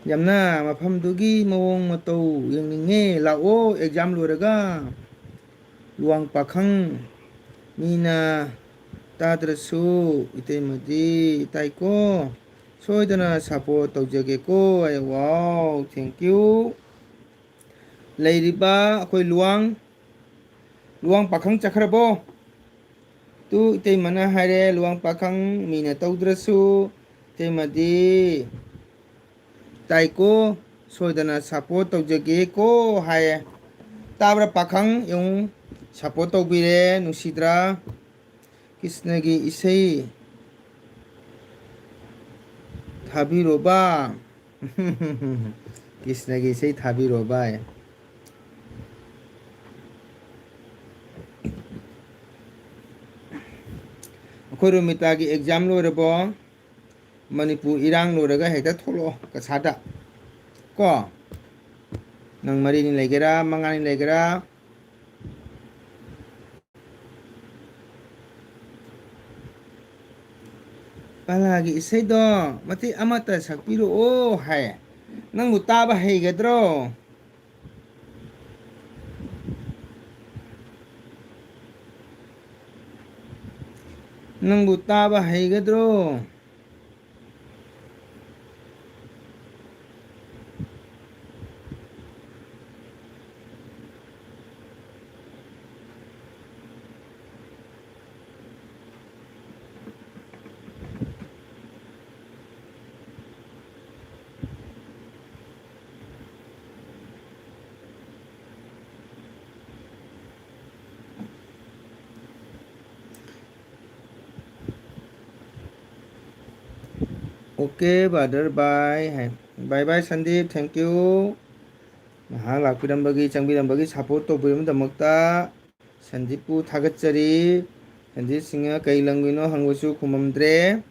ꯌꯥꯝꯅ ꯃꯐꯝꯗꯨꯒꯤ ꯃꯑꯣꯡ ꯃꯇꯧ ꯌꯦꯡꯅꯤꯡꯉꯦ ꯂꯥꯛꯑꯣ ꯑꯦꯛꯖꯥꯝ ꯂꯣꯏꯔꯒ ꯂꯨꯋꯥꯡ ꯄꯥꯈꯪ ꯃꯤꯅ ꯇꯥꯗ꯭ꯔꯁꯨ 이때ꯃꯗꯤ ꯇꯥꯏꯀꯣ 소이드나 사포 ꯇꯧꯖꯒꯦꯀꯣ 와우 ꯊꯦꯡꯀ꯭ꯌꯨ ꯂꯩꯔꯤꯕ ꯑꯩꯈꯣꯏ ꯂꯨꯋꯥꯡ ꯄꯥꯈꯪ ꯆꯠꯈ꯭ꯔꯕꯣ ꯇꯨ 이때ꯃꯅ ꯍꯥꯏꯔꯦ ꯂꯨꯋꯥꯡ ꯄꯥꯈꯪ ꯃꯤꯅ ꯇꯧꯗ꯭ꯔꯁꯨ 이때ꯃꯗꯤ ꯇꯥꯏꯀꯣ 소이드나 사포 ꯇꯧꯖꯒꯦꯀꯣ 하ye ꯇꯥꯕ꯭ꯔꯥ ꯄꯥꯈꯪ ꯌꯦꯡꯉꯨ ꯁꯞꯄꯣꯔꯠ ꯇꯧꯕꯤꯔꯦ ꯅꯨꯡꯁꯤꯗ꯭ꯔꯥ ꯀ꯭ꯔꯤꯁꯅꯒꯤ ꯏꯁꯩ ꯊꯥꯕꯤꯔꯣꯕ ꯀ꯭ꯔꯤꯁꯅꯒꯤ ꯏꯁꯩ ꯊꯥꯕꯤꯔꯣꯕ ꯑꯩꯈꯣꯏ ꯔꯣꯃꯤꯇꯥꯒꯤ ꯑꯦꯛꯖꯥꯝ ꯂꯣꯏꯔꯕꯣ ꯃꯅꯤꯄꯨꯔ ꯏꯔꯥꯡ ꯂꯣꯏꯔꯒ ꯍꯦꯛꯇ ꯊꯣꯛꯂꯛꯑꯣ ꯀꯁꯥꯔꯗ ꯀꯣ ꯅꯪ ꯃꯔꯤꯅꯤ ꯂꯩꯒꯦꯔꯥ ꯃꯉꯥꯅꯤ ꯂꯩꯒꯦꯔꯥ ꯄꯂꯥꯒꯤ ꯏꯁꯩꯗꯣ ꯃꯇꯦꯛ ꯑꯃꯠꯇ ꯁꯛꯄꯤꯔꯛꯑꯣ ꯍꯥꯏ ꯅꯪꯕꯨ ꯇꯥꯕ ꯍꯩꯒꯗ꯭ꯔꯣ ꯅꯪꯕꯨ ꯇꯥꯕ ꯍꯩꯒꯗ꯭ꯔꯣ 오케이 브라더 바이 바이 바이 산딥 땡큐 ꯉꯥꯏꯍꯥꯛ ꯂꯥꯛꯄꯤꯔꯝꯕꯒꯤ ꯆꯪꯕꯤꯔꯝꯕꯒꯤ ꯁꯞꯄꯣꯔꯠ ꯇꯧꯕꯤꯔꯝꯕꯗꯃꯛꯇ ꯁꯟꯗꯤꯞꯄꯨ ꯊꯥꯒꯠꯆꯔꯤ ꯁꯟꯗꯤꯞ ꯁꯤꯡꯍ ꯀꯩ ꯂꯝꯒꯤꯅꯣ ꯍꯪꯕꯁꯨ ꯈꯨꯝꯃꯝꯗ꯭ꯔꯦ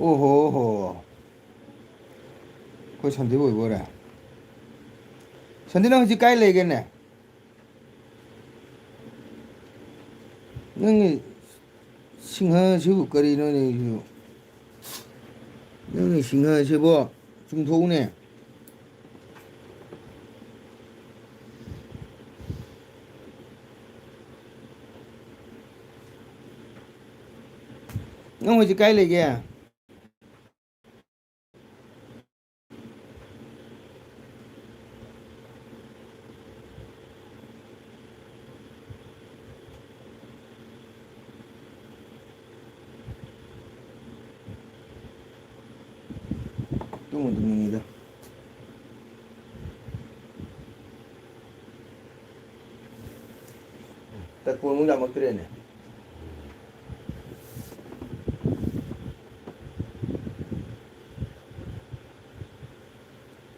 오호호 그 산디 뭐래 산디는 hꯧꯖꯤꯛ ꯀꯥꯏ ꯂꯩꯒꯦꯅꯦ ꯅꯪꯒꯤ ꯁꯤꯡꯍꯁꯤꯕꯨ ꯀꯔꯤꯅꯣꯅꯦ 너희 싱하시보 중도우네 너 어디 가일래게 또 못 듣는다 딱 보는 거 먹더래네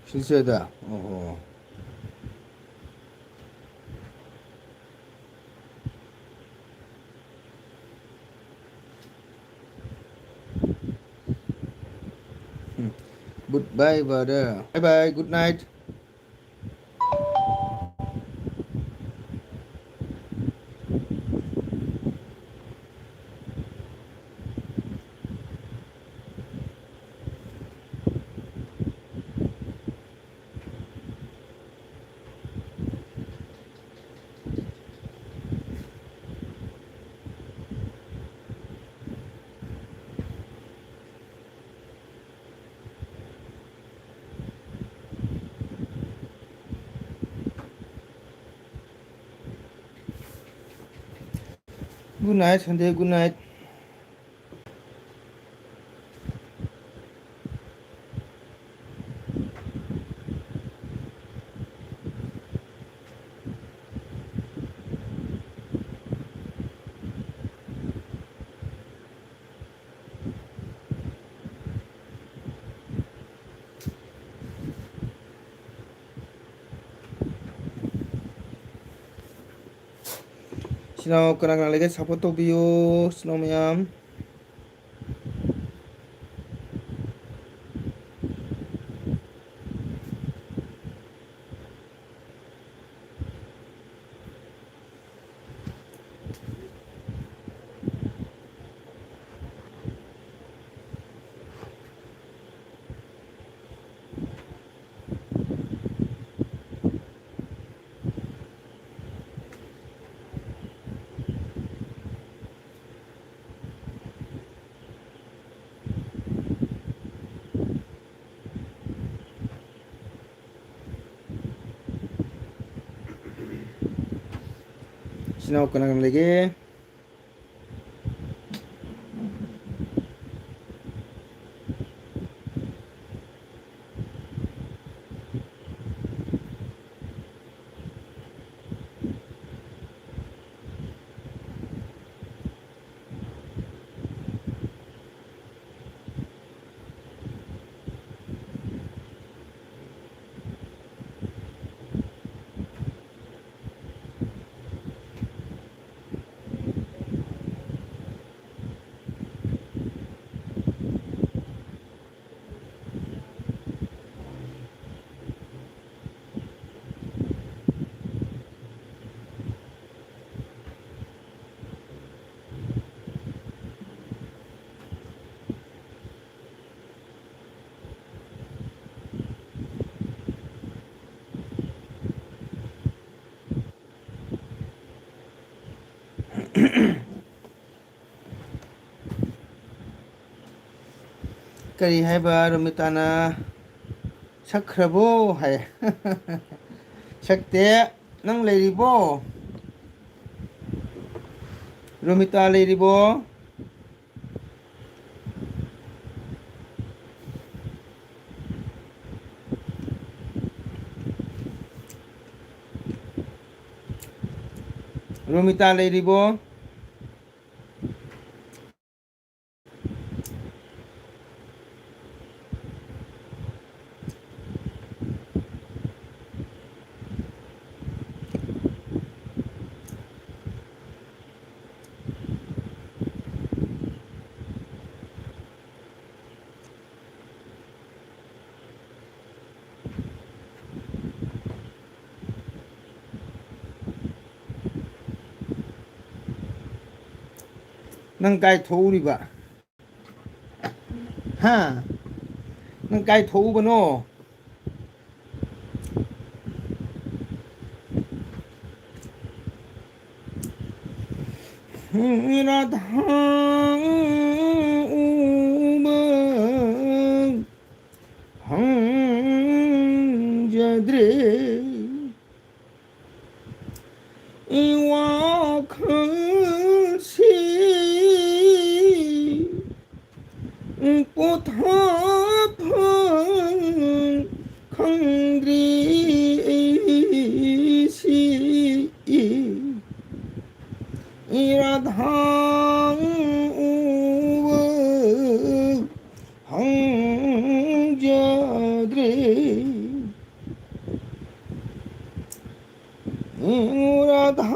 실수하다 어허 Goodbye brother bye bye good night good night Sunday good night Sino kena lagi support to view sino mayam. Sino kena lagi. Kari hai ba Romitana sakhrabo hai. Sakte nang leiribo. Romita leiribo. Romita leiribo. Nang kai thori ba. Ha. Nang kai thou ba no. Radha hang jadre iwa khansi pothapang khangri si Radha hang jadre Radha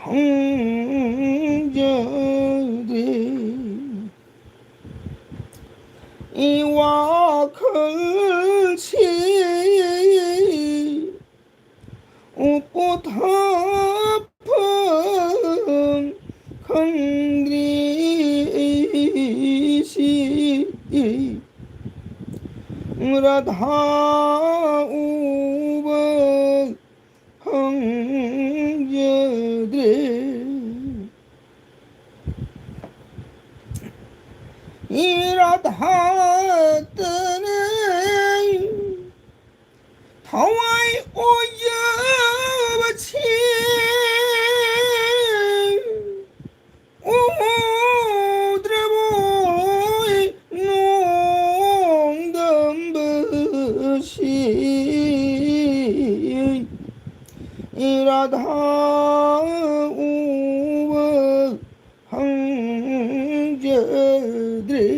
hang jadre iwa khansi pothapang khangri si Radha hang jadre Radha tane thawai oya bachi Udraboy nong dambashi Radha hang jadre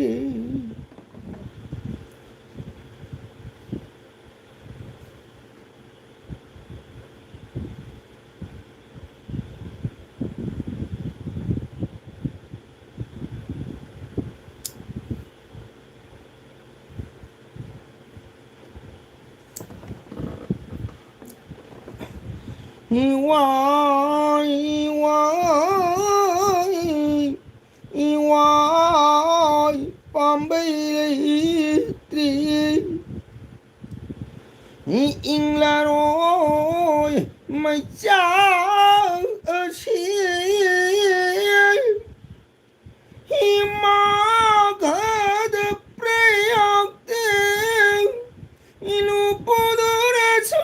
Iwai pambai tri ing la rồi mày cha ở chi hi ma ga de preyakte inu podore cho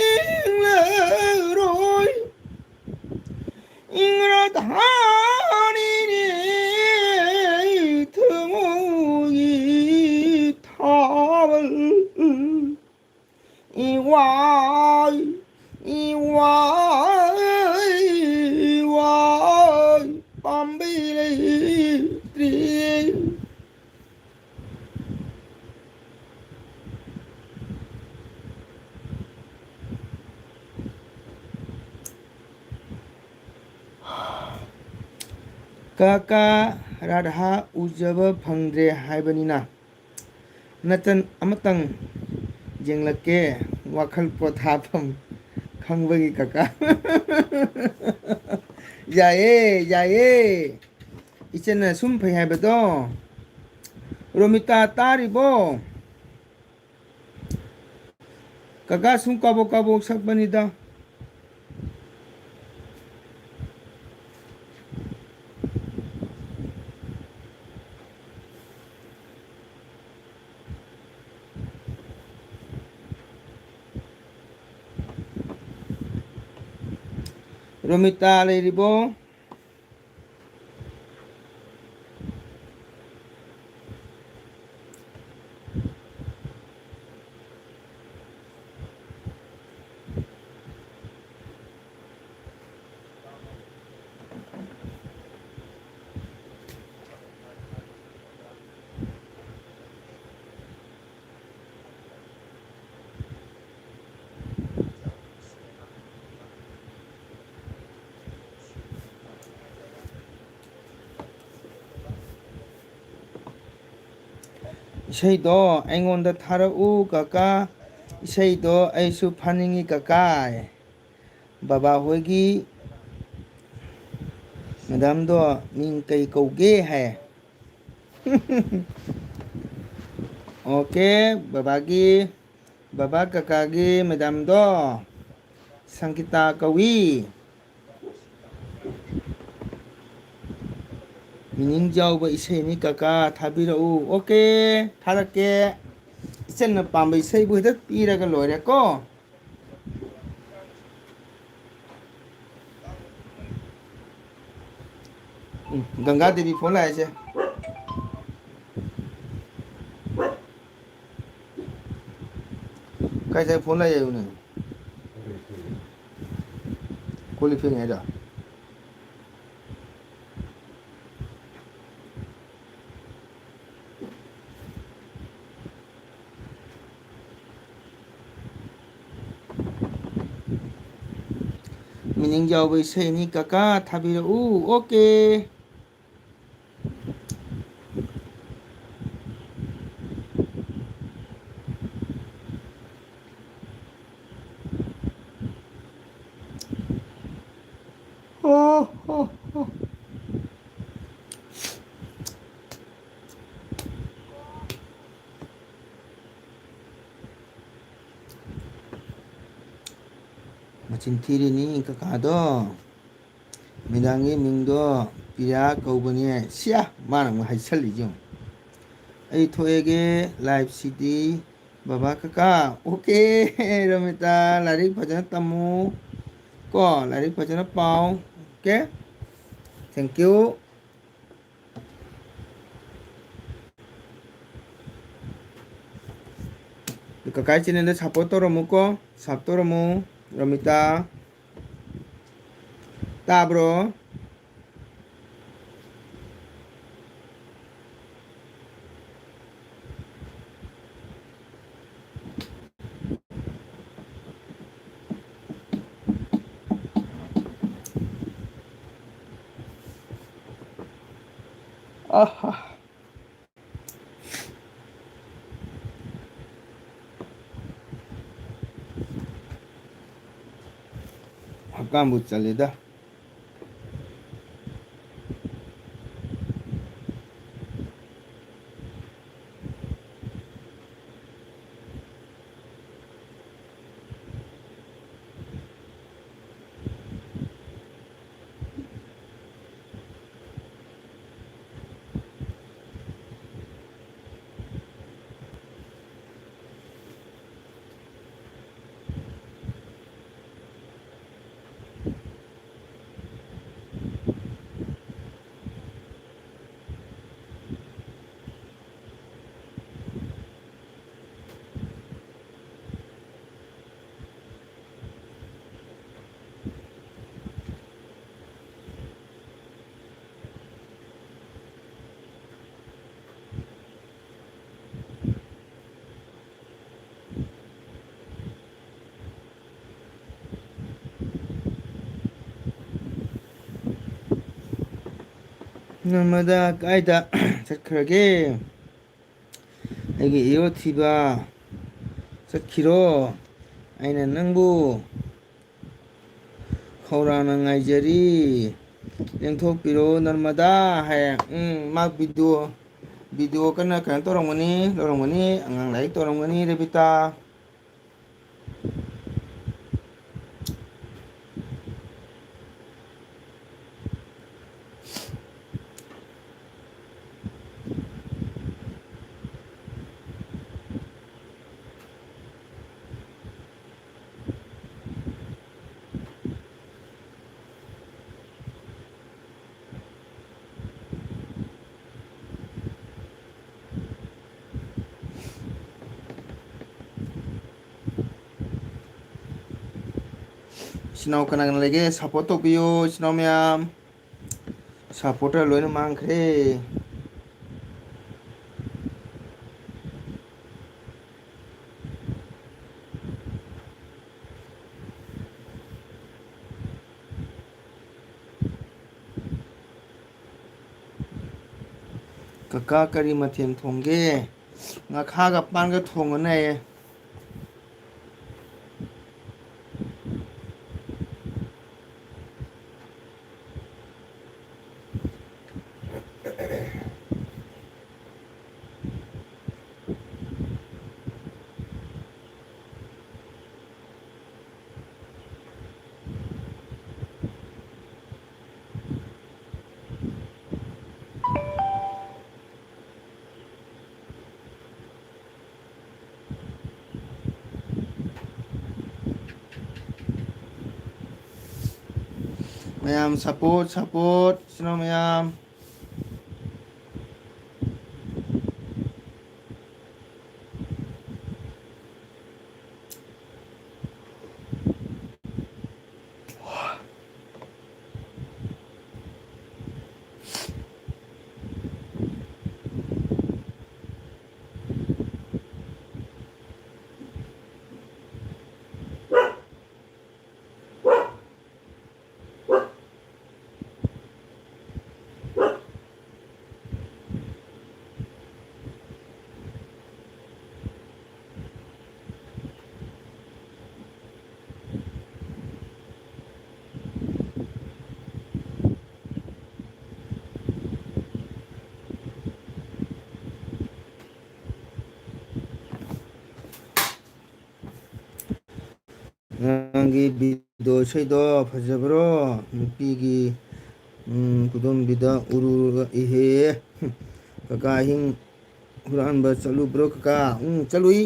ing la rồi ing ra dhani ni thumugi thawal iwai pambili tri Kaka Radha ujaba phangdre haibani natan amatang jenglake wakhal pothapam khangbagi kaka yaye ichena sum phai haibado romita taribo kaka sum kabo sakbani da Romita leiribo 이세이도 앵온다 타르우 까까 이세이도 아이수 파닝이 까까 바바 호기 madam도 민 cây cầu ghê hè oke baba kakagi madam도 sangkita kawi 미닝자오바 이세니 까까 타비라우 오케이 타락게 이젠나 밤바 이세이부 헤드 삐라가 로이랬고 Ganga Devi phone आए छे कैसे phone आए उन्हें qualifying है जा 미닝 자오브 세니 까까 타비르 우 오케이 마침 티리니 까까도 미당의 민도 비야 거우버니 시야 많은 거 하이살리죠 이 토에게 라이브 CD 바바 까까 오케이 이러면다 라릭 버전 따무 거 라릭 버전 빠오 오케이 땡큐 까까 지는데 사포 떨어먹고 삽 떨어먹 Romita ta bro ah ꯍꯛꯀꯥꯝꯕꯨ ꯆꯜꯂꯤꯗ ꯅꯣꯡꯃꯗ ꯀꯥꯏꯗ ꯆꯠꯈ꯭ꯔꯒꯦ ꯑꯩꯒꯤ ꯍꯤꯔꯣ ꯊꯤꯕ ꯆꯠꯈꯤꯔꯣ ꯑꯩꯅ ꯅꯪꯕꯨ ꯈꯧꯔꯥꯡꯅ ꯉꯥꯏꯖꯔꯤ ꯂꯦꯡꯊꯣꯛꯄꯤꯔꯣ ꯅꯔꯃꯗꯥ ꯍꯥꯏ ꯃꯥ ꯚꯤꯗꯤꯑꯣ ꯀꯟꯅ ꯀꯩꯅꯣ ꯇꯧꯔꯝꯒꯅꯤ ꯑꯉꯥꯡ ꯂꯥꯏꯔꯤꯛ ꯇꯧꯔꯝꯒꯅꯤ ꯔꯦꯕꯤꯇꯥ ꯏꯆꯤꯟ ꯏꯅꯥꯎ ꯀꯅꯥ ꯀꯅꯥ ꯂꯩꯒꯦ ꯁꯞꯄꯣꯔꯠ ꯇꯧꯕꯤꯌꯨ ꯏꯆꯤꯟ ꯏꯅꯥꯎ ꯃꯌꯥꯝ ꯁꯞꯄꯣꯔꯇꯔ ꯂꯣꯏꯅ ꯃꯥꯡꯈ꯭ꯔꯦ ꯀꯀꯥ ꯀꯔꯤ ꯃꯊꯦꯜ ꯊꯣꯡꯒꯦ ꯉꯥꯈꯥꯒ ꯄꯥꯟꯒ ꯊꯣꯡꯉꯅꯦꯌꯦ ꯃꯌꯥꯝ ꯁꯞꯄꯣꯔꯠ ꯏꯆꯤꯟ ꯏꯅꯥꯎ ꯃꯌꯥꯝ ꯅꯪꯒꯤ ꯚꯤꯗꯤꯑꯣ ꯏꯁꯩꯗꯣ ꯐꯖꯕ꯭ꯔꯣ ꯅꯨꯄꯤꯒꯤ ꯈꯨꯗꯣꯝꯕꯤꯗ ꯎꯔꯨꯔꯒ ꯏꯍꯦ ꯀꯀꯥ ꯑꯍꯤꯡ ꯍꯨꯔꯥꯟꯕ ꯆꯠꯂꯨꯕ꯭ꯔꯣ ꯀꯀꯥ ꯆꯠꯂꯨꯏ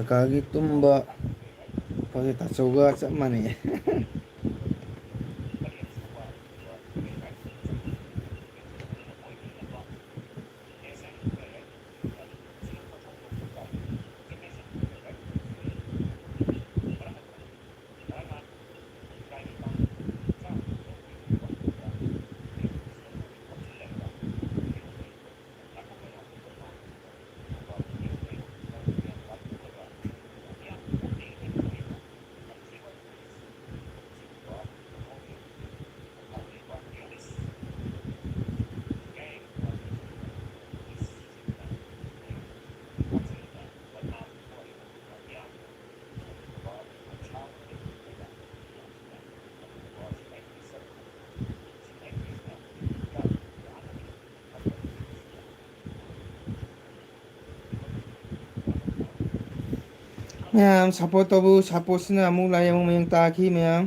ꯀꯀꯥꯒꯤ ꯇꯨꯝꯕ ꯍꯧꯖꯤꯛ ꯇꯥꯆꯧꯒ ꯆꯞ ꯃꯥꯟꯅꯩ ꯃꯌꯥꯝ ꯁꯞꯄꯣꯔꯠ ꯇꯧꯕ ꯁꯞꯄꯣꯔꯠꯁꯤꯅ ꯑꯃꯨꯛ ꯂꯥꯛꯑꯦ ꯑꯃꯨꯛ ꯃꯌꯦꯡ ꯇꯥꯈꯤ ꯃꯌꯥꯝ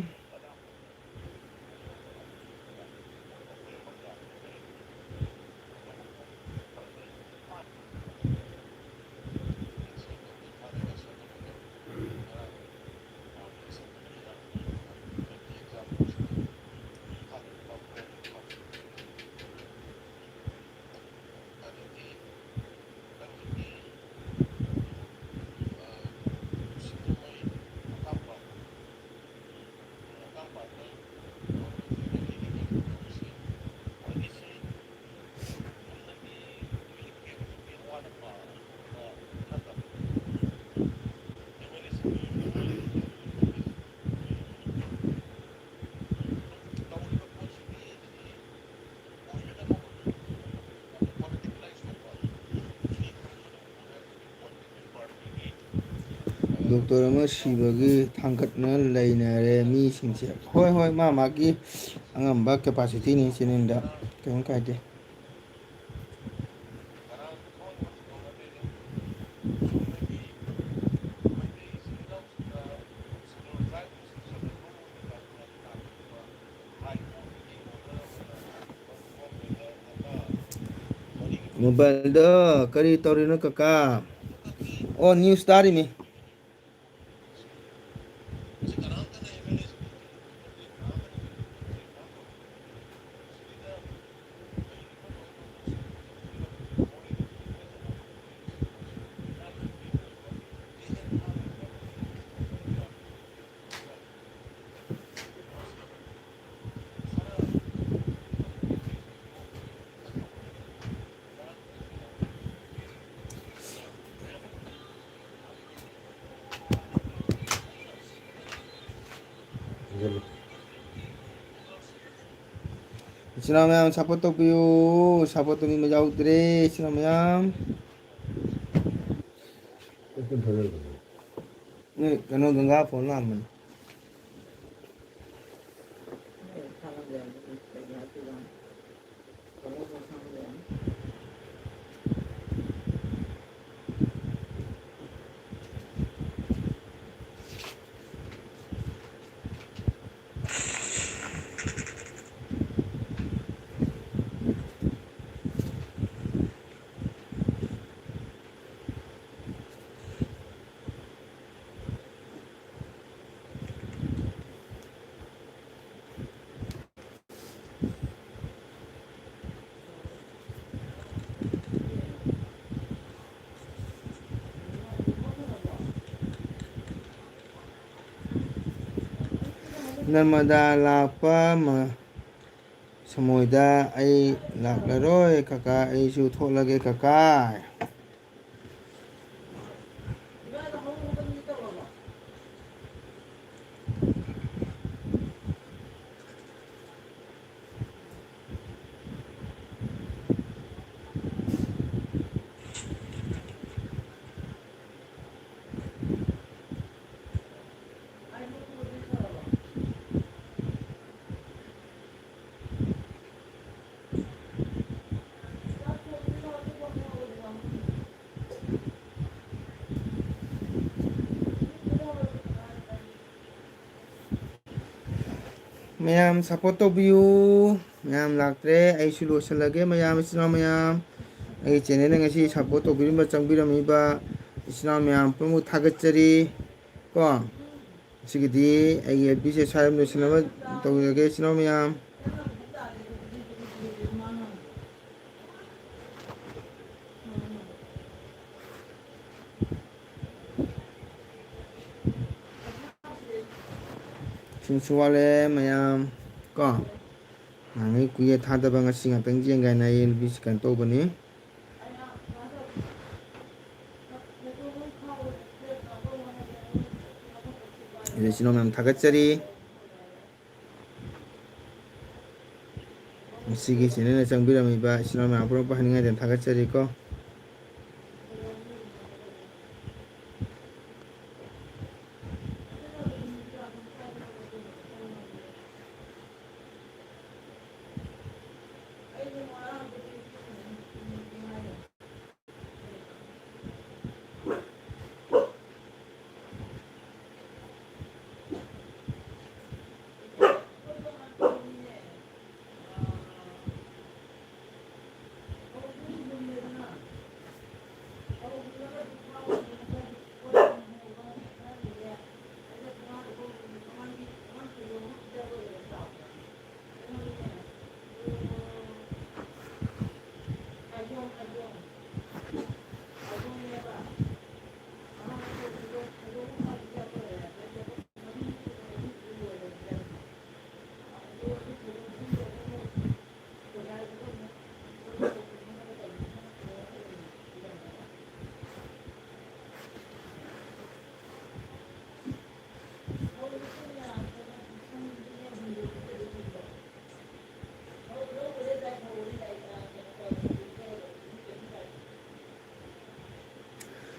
ꯗꯣꯛꯇꯔ ꯑꯃ ꯁꯤꯕꯒꯤ ꯊꯥꯡꯒꯠꯅ ꯂꯩꯅꯔꯦ ꯃꯤꯁꯤꯡꯁꯦ ꯍꯣꯏ ꯍꯣꯏ ꯃꯥ ꯃꯥꯒꯤ ꯑꯉꯝꯕ ꯀꯦꯄꯥꯁꯤꯇꯤꯅꯤ ꯆꯦꯅꯦꯜꯗ ꯀꯩꯝ ꯀꯥꯏꯗꯦ ꯃꯣꯕꯥꯏꯜꯗ ꯀꯔꯤ ꯇꯧꯔꯤꯅꯣ ꯀꯀꯥ ꯑꯣ ꯅ꯭ꯌꯨꯁ ꯇꯥꯔꯤꯃꯤ 이걸로 이친아 ꯃꯌꯥꯝ ꯁꯞꯄꯣꯔꯠ ꯇꯧꯕꯤꯌꯨ ꯁꯞꯄꯣꯔꯠ ꯇꯧꯅꯤꯡꯕ ꯌꯥꯎꯗ꯭ꯔꯦ 이친아 ꯃꯌꯥꯝ 조금 더 열거든. 네 그노 गंगा फोन लामन 사람들 얘기 하지만 너무 사람들 नर्मदा ꯂꯥꯛꯄ ꯁꯃꯣꯏꯗ ꯑꯩ ꯂꯥꯛꯂꯔꯣꯏ ꯀꯀꯥ ꯑꯩꯁꯨ ꯊꯣꯛꯂꯒꯦ ꯀꯀꯥ ꯃꯌꯥꯝ ꯁꯞꯄꯣꯔꯠ ꯇꯧꯕꯤꯌꯨ ꯃꯌꯥꯝ ꯂꯥꯛꯇ꯭ꯔꯦ ꯑꯩꯁꯨ ꯂꯣꯏꯁꯤꯜꯂꯒꯦ ꯃꯌꯥꯝ ꯏꯆꯤꯟ ꯏꯅꯥꯎ ꯃꯌꯥꯝ ꯑꯩꯒꯤ ꯆꯦꯅꯦꯜꯗ ꯉꯁꯤ ꯁꯞꯄꯣꯔꯠ ꯇꯧꯕꯤꯔꯝꯕ ꯆꯪꯕꯤꯔꯝꯃꯤꯕ 이신호 ꯃꯌꯥꯝ ꯄꯨꯝꯅꯃꯛ ꯊꯥꯒꯠꯆꯔꯤ ꯀꯣ ꯁꯤꯒꯤꯗꯤ ꯑꯩꯒꯤ LPꯁꯦ ꯁ꯭ꯋꯥꯏꯗ ꯂꯣꯏꯁꯤꯟꯅꯕ ꯇꯧꯖꯒꯦ 이신호 ꯃꯌꯥꯝ ꯁꯤꯡꯁꯨ ꯋꯥꯠꯂꯦ ꯃꯌꯥꯝ ꯀꯣ ꯅꯍꯥꯟꯒꯩ ꯀꯨꯏꯔꯦ ꯊꯥꯗꯕ ꯉꯁꯤ ꯉꯥꯛꯇꯪ ꯌꯦꯡꯒꯥꯏꯅ ꯑꯩ LPꯁꯤ ꯀꯩꯅꯣ ꯇꯧꯕꯅꯤ 이신호 ꯃꯌꯥꯝ ꯊꯥꯒꯠꯆꯔꯤ ꯃꯁꯤꯒꯤ ꯆꯦꯅꯦꯜꯗ ꯆꯪꯕꯤꯔꯝꯃꯤꯕ 이신호 ꯃꯌꯥꯝ ꯄꯨꯝꯅꯃꯛꯄꯨ ꯍꯟꯅꯤꯡꯉꯥꯏꯗꯅ ꯊꯥꯒꯠꯆꯔꯤꯀꯣ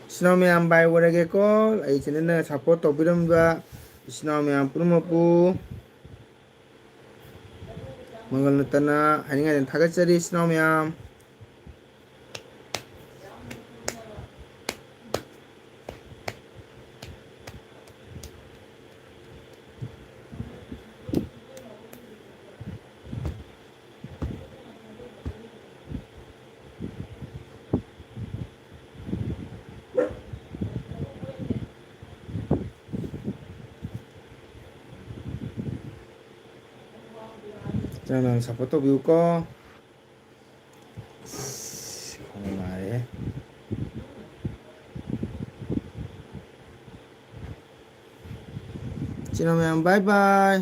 이신호 ꯃꯌꯥꯝ ꯕꯥꯏ ꯑꯣꯏꯔꯒꯦꯀꯣ ꯑꯩ ꯆꯦꯅꯦꯜꯗ ꯁꯞꯄꯣꯔꯠ ꯇꯧꯕꯤꯔꯝꯕ 이신호 ꯃꯌꯥꯝ ꯄꯨꯝꯅꯃꯛꯄꯨ ꯃꯪꯒꯜ ꯅꯠꯇꯅ ꯍꯥꯏꯅꯤꯡꯉꯥꯏꯗꯅ ꯊꯥꯒꯠꯆꯔꯤ 이신호 ꯃꯌꯥꯝ ꯆꯦꯅꯦꯜ ꯃꯌꯥꯝ ꯁꯞꯄꯣꯔꯠ ꯇꯧꯕꯤꯌꯨꯀꯣ ꯈꯣꯡ ꯅꯥꯔꯦꯍꯦ 이신호 ꯃꯌꯥꯝ ꯕꯥꯏ ꯕꯥꯏ